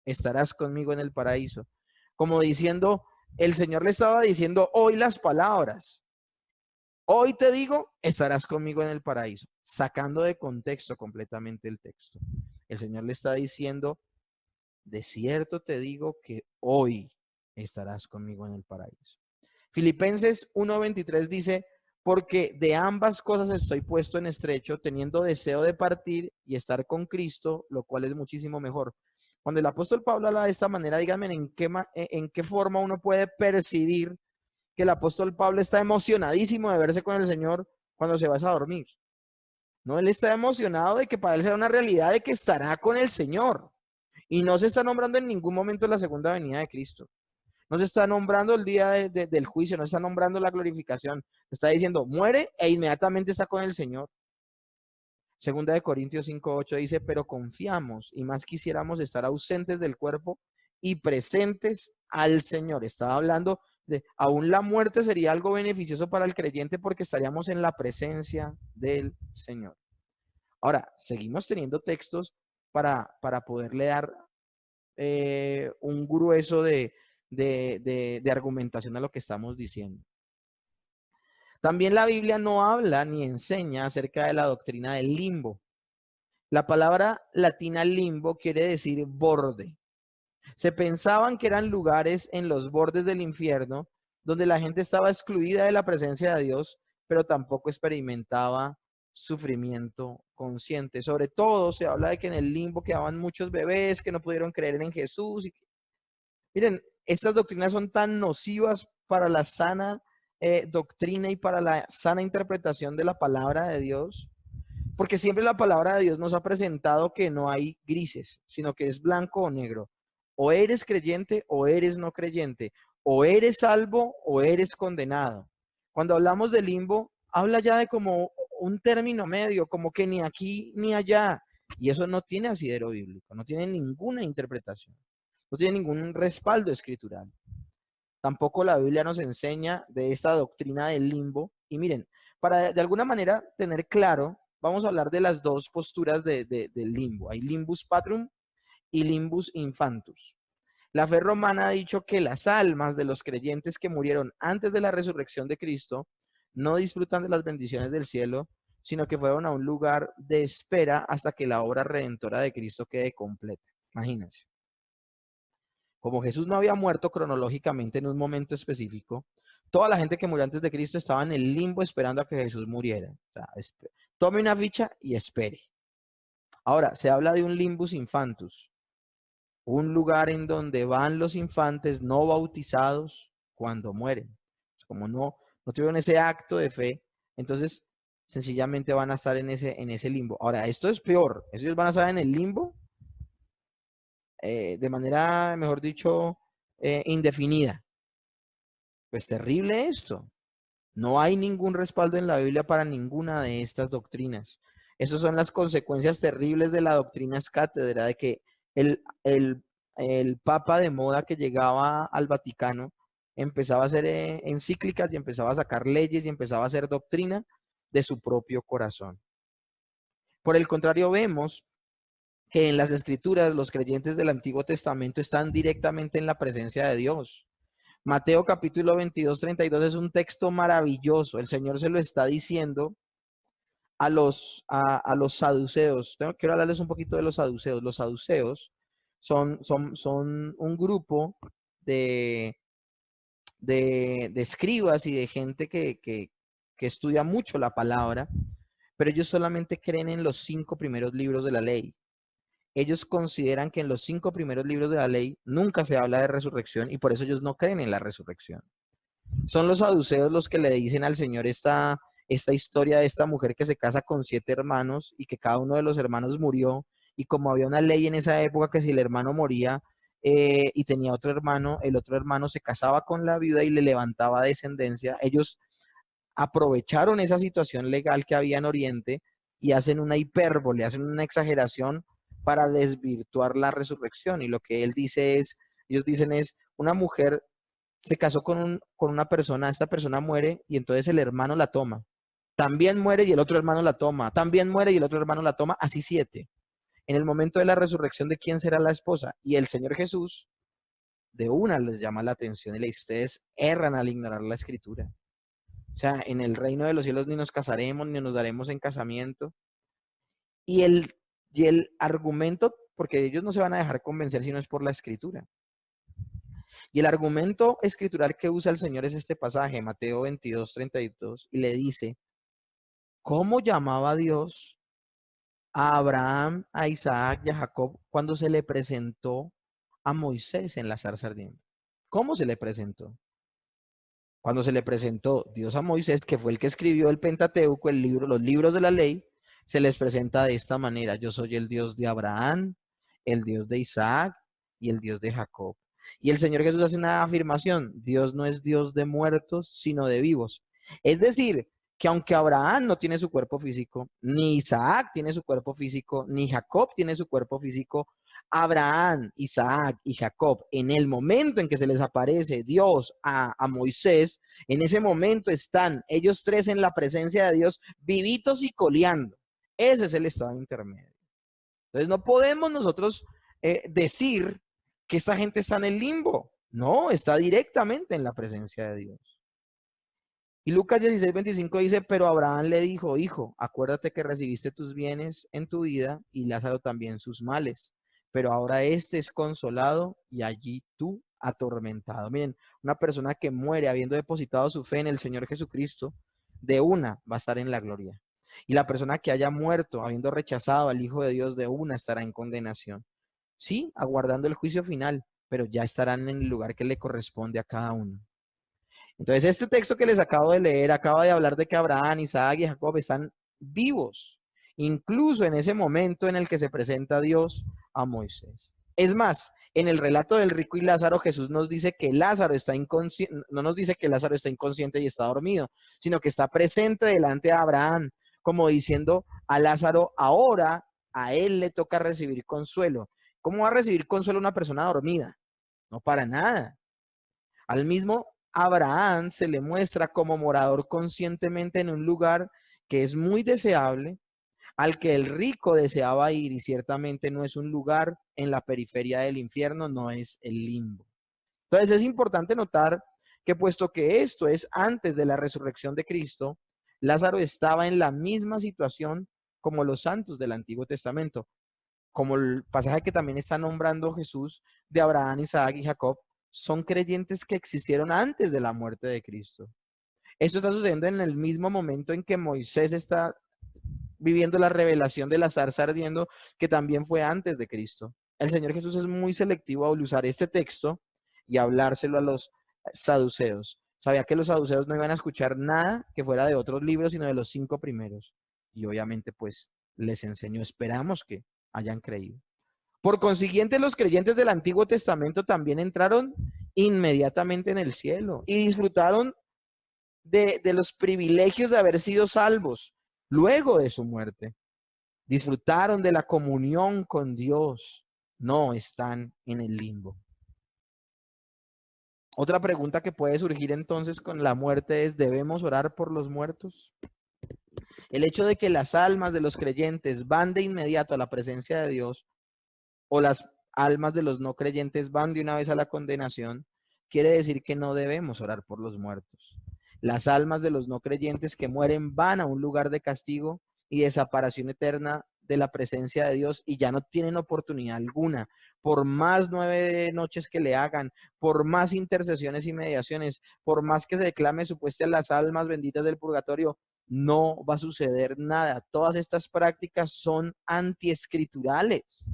A: estarás conmigo en el paraíso. Como diciendo, el Señor le estaba diciendo hoy las palabras. Hoy te digo, estarás conmigo en el paraíso, sacando de contexto completamente el texto. El Señor le está diciendo, de cierto te digo que hoy estarás conmigo en el paraíso. Filipenses 1:23 dice, porque de ambas cosas estoy puesto en estrecho, teniendo deseo de partir y estar con Cristo, lo cual es muchísimo mejor. Cuando el apóstol Pablo habla de esta manera, díganme en qué forma uno puede percibir que el apóstol Pablo está emocionadísimo de verse con el Señor cuando se va a dormir. No, él está emocionado de que para él será una realidad de que estará con el Señor. Y no se está nombrando en ningún momento la segunda venida de Cristo. No se está nombrando el día del juicio, no se está nombrando la glorificación. Está diciendo, muere e inmediatamente está con el Señor. Segunda de Corintios 5:8 dice, pero confiamos y más quisiéramos estar ausentes del cuerpo y presentes al Señor. Estaba hablando de, aún la muerte sería algo beneficioso para el creyente porque estaríamos en la presencia del Señor. Ahora, seguimos teniendo textos para poderle dar un grueso de argumentación a lo que estamos diciendo. También la Biblia no habla ni enseña acerca de la doctrina del limbo. La palabra latina limbo quiere decir borde. Se pensaban que eran lugares en los bordes del infierno donde la gente estaba excluida de la presencia de Dios, pero tampoco experimentaba sufrimiento consciente. Sobre todo se habla de que en el limbo quedaban muchos bebés que no pudieron creer en Jesús. Miren, estas doctrinas son tan nocivas para la sana doctrina y para la sana interpretación de la palabra de Dios, porque siempre la palabra de Dios nos ha presentado que no hay grises, sino que es blanco o negro. O eres creyente o eres no creyente. O eres salvo o eres condenado. Cuando hablamos de limbo, habla ya de como un término medio, como que ni aquí ni allá. Y eso no tiene asidero bíblico, no tiene ninguna interpretación, no tiene ningún respaldo escritural. Tampoco la Biblia nos enseña de esta doctrina del limbo. Y miren, para de alguna manera tener claro, vamos a hablar de las dos posturas del limbo. Hay limbus patrum y limbus infantus. La fe romana ha dicho que las almas de los creyentes que murieron antes de la resurrección de Cristo no disfrutan de las bendiciones del cielo, sino que fueron a un lugar de espera hasta que la obra redentora de Cristo quede completa. Imagínense. Como Jesús no había muerto cronológicamente en un momento específico, toda la gente que murió antes de Cristo estaba en el limbo esperando a que Jesús muriera. O sea, tome una ficha y espere. Ahora, se habla de un limbus infantus, un lugar en donde van los infantes no bautizados cuando mueren. Como no tuvieron ese acto de fe, entonces sencillamente van a estar en ese limbo. Ahora, esto es peor. Ellos van a estar en el limbo de manera, mejor dicho, indefinida. Pues terrible esto. No hay ningún respaldo en la Biblia para ninguna de estas doctrinas. Esas son las consecuencias terribles de la doctrina escátedra, de que el, el, el papa de moda que llegaba al Vaticano empezaba a hacer encíclicas y empezaba a sacar leyes y empezaba a hacer doctrina de su propio corazón. Por el contrario, vemos que en las escrituras los creyentes del Antiguo Testamento están directamente en la presencia de Dios. Mateo capítulo 22, 32 es un texto maravilloso. El Señor se lo está diciendo a los saduceos. Quiero hablarles un poquito de los saduceos. Los saduceos son un grupo de, de escribas y de gente que estudia mucho la palabra, pero ellos solamente creen en los 5 primeros libros de la ley. Ellos consideran que en los 5 primeros libros de la ley nunca se habla de resurrección y por eso ellos no creen en la resurrección. Son los saduceos los que le dicen al Señor esta historia de esta mujer que se casa con 7 hermanos y que cada uno de los hermanos murió. Y como había una ley en esa época que si el hermano moría y tenía otro hermano, el otro hermano se casaba con la viuda y le levantaba descendencia, ellos aprovecharon esa situación legal que había en Oriente y hacen una hipérbole, hacen una exageración para desvirtuar la resurrección. Y lo que ellos dicen es, una mujer se casó con una persona, esta persona muere y entonces el hermano la toma. También muere y el otro hermano la toma. También muere y el otro hermano la toma. Así 7. En el momento de la resurrección, ¿de quién será la esposa? Y el Señor Jesús de una les llama la atención y le dice, ustedes erran al ignorar la escritura. O sea, en el reino de los cielos ni nos casaremos, ni nos daremos en casamiento. Y el argumento, porque ellos no se van a dejar convencer si no es por la escritura. Y el argumento escritural que usa el Señor es este pasaje, Mateo 22:32, y le dice, ¿cómo llamaba Dios a Abraham, a Isaac y a Jacob cuando se le presentó a Moisés en la zarza ardiente? ¿Cómo se le presentó? Cuando se le presentó Dios a Moisés, que fue el que escribió el Pentateuco, el libro, los libros de la ley, se les presenta de esta manera: yo soy el Dios de Abraham, el Dios de Isaac y el Dios de Jacob. Y el Señor Jesús hace una afirmación: Dios no es Dios de muertos, sino de vivos. Es decir, que aunque Abraham no tiene su cuerpo físico, ni Isaac tiene su cuerpo físico, ni Jacob tiene su cuerpo físico, Abraham, Isaac y Jacob, en el momento en que se les aparece Dios a Moisés, en ese momento están ellos tres en la presencia de Dios, vivitos y coleando. Ese es el estado intermedio. Entonces no podemos nosotros decir que esta gente está en el limbo. No, está directamente en la presencia de Dios. Y Lucas 16:25 dice, pero Abraham le dijo, hijo, acuérdate que recibiste tus bienes en tu vida y Lázaro también sus males, pero ahora este es consolado y allí tú atormentado. Miren, una persona que muere habiendo depositado su fe en el Señor Jesucristo, de una va a estar en la gloria. Y la persona que haya muerto habiendo rechazado al Hijo de Dios, de una estará en condenación. Sí, aguardando el juicio final, pero ya estarán en el lugar que le corresponde a cada uno. Entonces, este texto que les acabo de leer acaba de hablar de que Abraham, Isaac y Jacob están vivos, incluso en ese momento en el que se presenta Dios a Moisés. Es más, en el relato del rico y Lázaro, Jesús nos dice que Lázaro está inconsciente, no nos dice que Lázaro está inconsciente y está dormido, sino que está presente delante de Abraham, como diciendo a Lázaro, ahora a él le toca recibir consuelo. ¿Cómo va a recibir consuelo una persona dormida? No, para nada. Al mismo Abraham se le muestra como morador conscientemente en un lugar que es muy deseable, al que el rico deseaba ir, y ciertamente no es un lugar en la periferia del infierno, no es el limbo. Entonces es importante notar que puesto que esto es antes de la resurrección de Cristo, Lázaro estaba en la misma situación como los santos del Antiguo Testamento, como el pasaje que también está nombrando Jesús de Abraham, Isaac y Jacob, son creyentes que existieron antes de la muerte de Cristo. Esto está sucediendo en el mismo momento en que Moisés está viviendo la revelación de la zarza ardiendo, que también fue antes de Cristo. El Señor Jesús es muy selectivo al usar este texto y hablárselo a los saduceos. Sabía que los saduceos no iban a escuchar nada que fuera de otros libros, sino de los 5 primeros. Y obviamente, pues, les enseñó. Esperamos que hayan creído. Por consiguiente, los creyentes del Antiguo Testamento también entraron inmediatamente en el cielo y disfrutaron de los privilegios de haber sido salvos luego de su muerte. Disfrutaron de la comunión con Dios. No están en el limbo. Otra pregunta que puede surgir entonces con la muerte es, ¿debemos orar por los muertos? El hecho de que las almas de los creyentes van de inmediato a la presencia de Dios, o las almas de los no creyentes van de una vez a la condenación, quiere decir que no debemos orar por los muertos. Las almas de los no creyentes que mueren van a un lugar de castigo y de separación eterna de la presencia de Dios y ya no tienen oportunidad alguna. Por más 9 noches que le hagan, por más intercesiones y mediaciones, por más que se declame supuesta las almas benditas del purgatorio, no va a suceder nada. Todas estas prácticas son antiescriturales.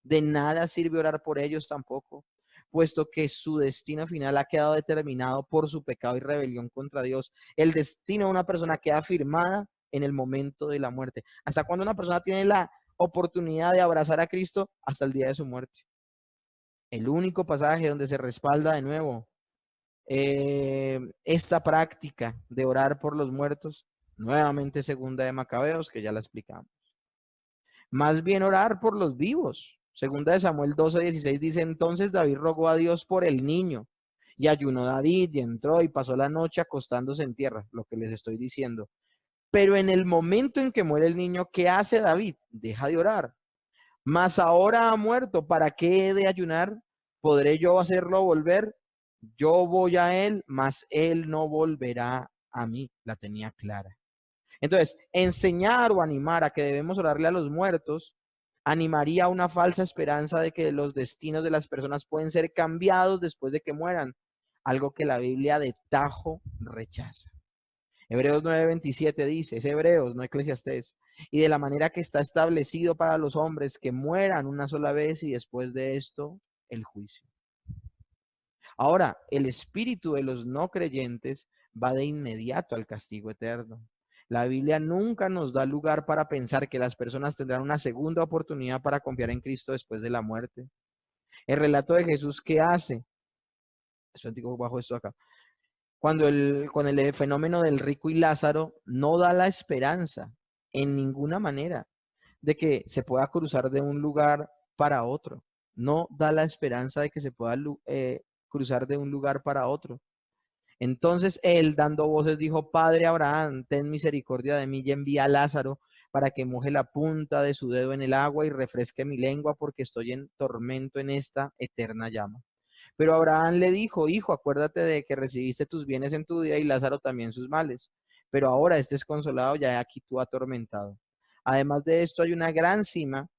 A: De nada sirve orar por ellos tampoco, puesto que su destino final ha quedado determinado por su pecado y rebelión contra Dios. El destino de una persona queda firmada en el momento de la muerte. ¿Hasta cuando una persona tiene la oportunidad de abrazar a Cristo? Hasta el día de su muerte. El único pasaje donde se respalda de nuevo esta práctica de orar por los muertos, nuevamente segunda de Macabeos, que ya la explicamos. Más bien orar por los vivos. Segunda de Samuel 12:16 dice, entonces David rogó a Dios por el niño, y ayunó David, y entró y pasó la noche acostándose en tierra, lo que les estoy diciendo. Pero en el momento en que muere el niño, ¿qué hace David? Deja de orar. Mas ahora ha muerto, ¿para qué he de ayunar? ¿Podré yo hacerlo volver? Yo voy a él, mas él no volverá a mí. La tenía clara. Entonces, enseñar o animar a que debemos orarle a los muertos animaría a una falsa esperanza de que los destinos de las personas pueden ser cambiados después de que mueran, algo que la Biblia de tajo rechaza. Hebreos 9:27 dice, es Hebreos, no Eclesiastés, y de la manera que está establecido para los hombres que mueran una sola vez y después de esto el juicio. Ahora, el espíritu de los no creyentes va de inmediato al castigo eterno. La Biblia nunca nos da lugar para pensar que las personas tendrán una segunda oportunidad para confiar en Cristo después de la muerte. El relato de Jesús, ¿qué hace? Eso digo bajo esto acá. Con el fenómeno del rico y Lázaro, no da la esperanza en ninguna manera de que se pueda cruzar de un lugar para otro. No da la esperanza de que se pueda cruzar de un lugar para otro. Entonces él, dando voces, dijo, Padre Abraham, ten misericordia de mí y envía a Lázaro para que moje la punta de su dedo en el agua y refresque mi lengua, porque estoy en tormento en esta eterna llama. Pero Abraham le dijo, hijo, acuérdate de que recibiste tus bienes en tu día y Lázaro también sus males. Pero ahora estés consolado, ya aquí tú atormentado. Además de esto, hay una gran cima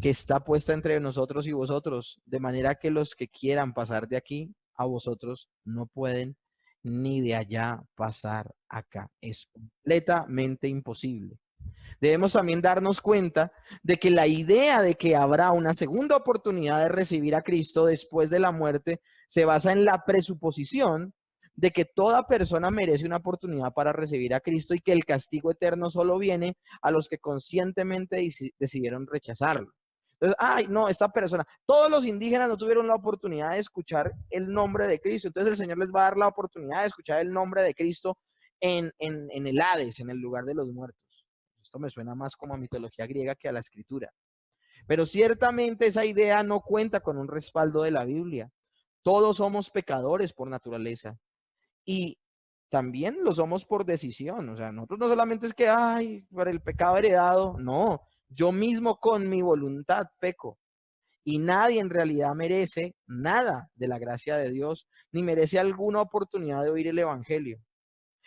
A: que está puesta entre nosotros y vosotros, de manera que los que quieran pasar de aquí a vosotros no pueden, ni de allá pasar acá. Es completamente imposible. Debemos también darnos cuenta de que la idea de que habrá una segunda oportunidad de recibir a Cristo después de la muerte se basa en la presuposición de que toda persona merece una oportunidad para recibir a Cristo y que el castigo eterno solo viene a los que conscientemente decidieron rechazarlo. Entonces, ay, no, esta persona, todos los indígenas no tuvieron la oportunidad de escuchar el nombre de Cristo, entonces el Señor les va a dar la oportunidad de escuchar el nombre de Cristo en el Hades, en el lugar de los muertos. Esto me suena más como a mitología griega que a la escritura. Pero ciertamente esa idea no cuenta con un respaldo de la Biblia. Todos somos pecadores por naturaleza y también lo somos por decisión. O sea, nosotros no solamente es que, ay, por el pecado heredado, no, yo mismo con mi voluntad peco. Y nadie en realidad merece nada de la gracia de Dios, ni merece alguna oportunidad de oír el Evangelio.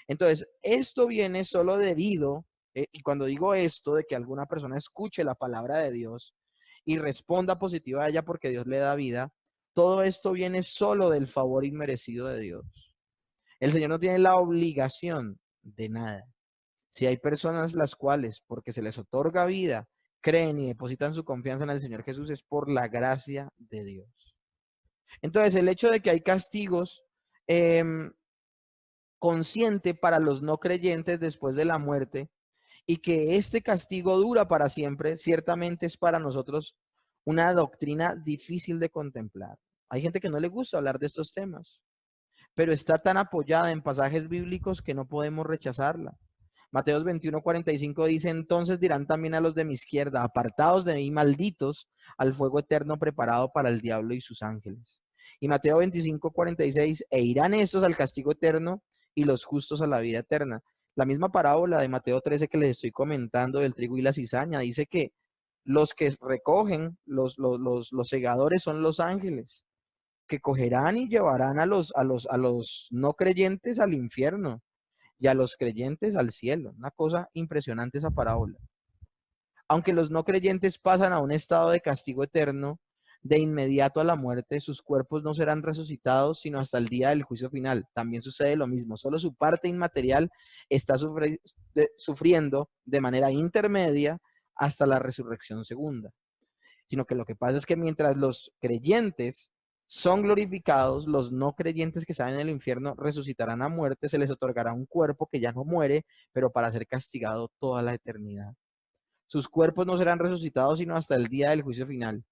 A: Entonces, esto viene solo debido, y cuando digo esto, de que alguna persona escuche la palabra de Dios y responda positiva a ella porque Dios le da vida, todo esto viene solo del favor inmerecido de Dios. El Señor no tiene la obligación de nada. Si hay personas las cuales, porque se les otorga vida, creen y depositan su confianza en el Señor Jesús, es por la gracia de Dios. Entonces, el hecho de que hay castigos consciente para los no creyentes después de la muerte y que este castigo dura para siempre, ciertamente es para nosotros una doctrina difícil de contemplar. Hay gente que no le gusta hablar de estos temas, pero está tan apoyada en pasajes bíblicos que no podemos rechazarla. Mateos 21:45 dice, entonces dirán también a los de mi izquierda, apartados de mí, malditos, al fuego eterno preparado para el diablo y sus ángeles. Y Mateo 25:46, e irán estos al castigo eterno y los justos a la vida eterna. La misma parábola de Mateo 13 que les estoy comentando del trigo y la cizaña, dice que los que recogen, los segadores son los ángeles, que cogerán y llevarán a los no creyentes al infierno y a los creyentes al cielo. Una cosa impresionante esa parábola. Aunque los no creyentes pasan a un estado de castigo eterno, de inmediato a la muerte, sus cuerpos no serán resucitados sino hasta el día del juicio final. También sucede lo mismo, solo su parte inmaterial está sufriendo de manera intermedia hasta la resurrección segunda. Sino que lo que pasa es que mientras los creyentes son glorificados, los no creyentes que están en el infierno resucitarán a muerte, se les otorgará un cuerpo que ya no muere, pero para ser castigado toda la eternidad. Sus cuerpos no serán resucitados sino hasta el día del juicio final.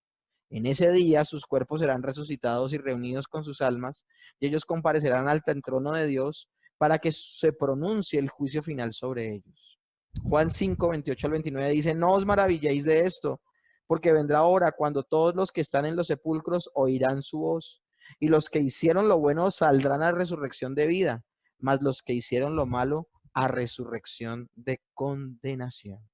A: En ese día sus cuerpos serán resucitados y reunidos con sus almas, y ellos comparecerán ante el trono de Dios para que se pronuncie el juicio final sobre ellos. Juan 5:28 al 29 dice, no os maravilléis de esto, porque vendrá hora cuando todos los que están en los sepulcros oirán su voz, y los que hicieron lo bueno saldrán a resurrección de vida, mas los que hicieron lo malo a resurrección de condenación.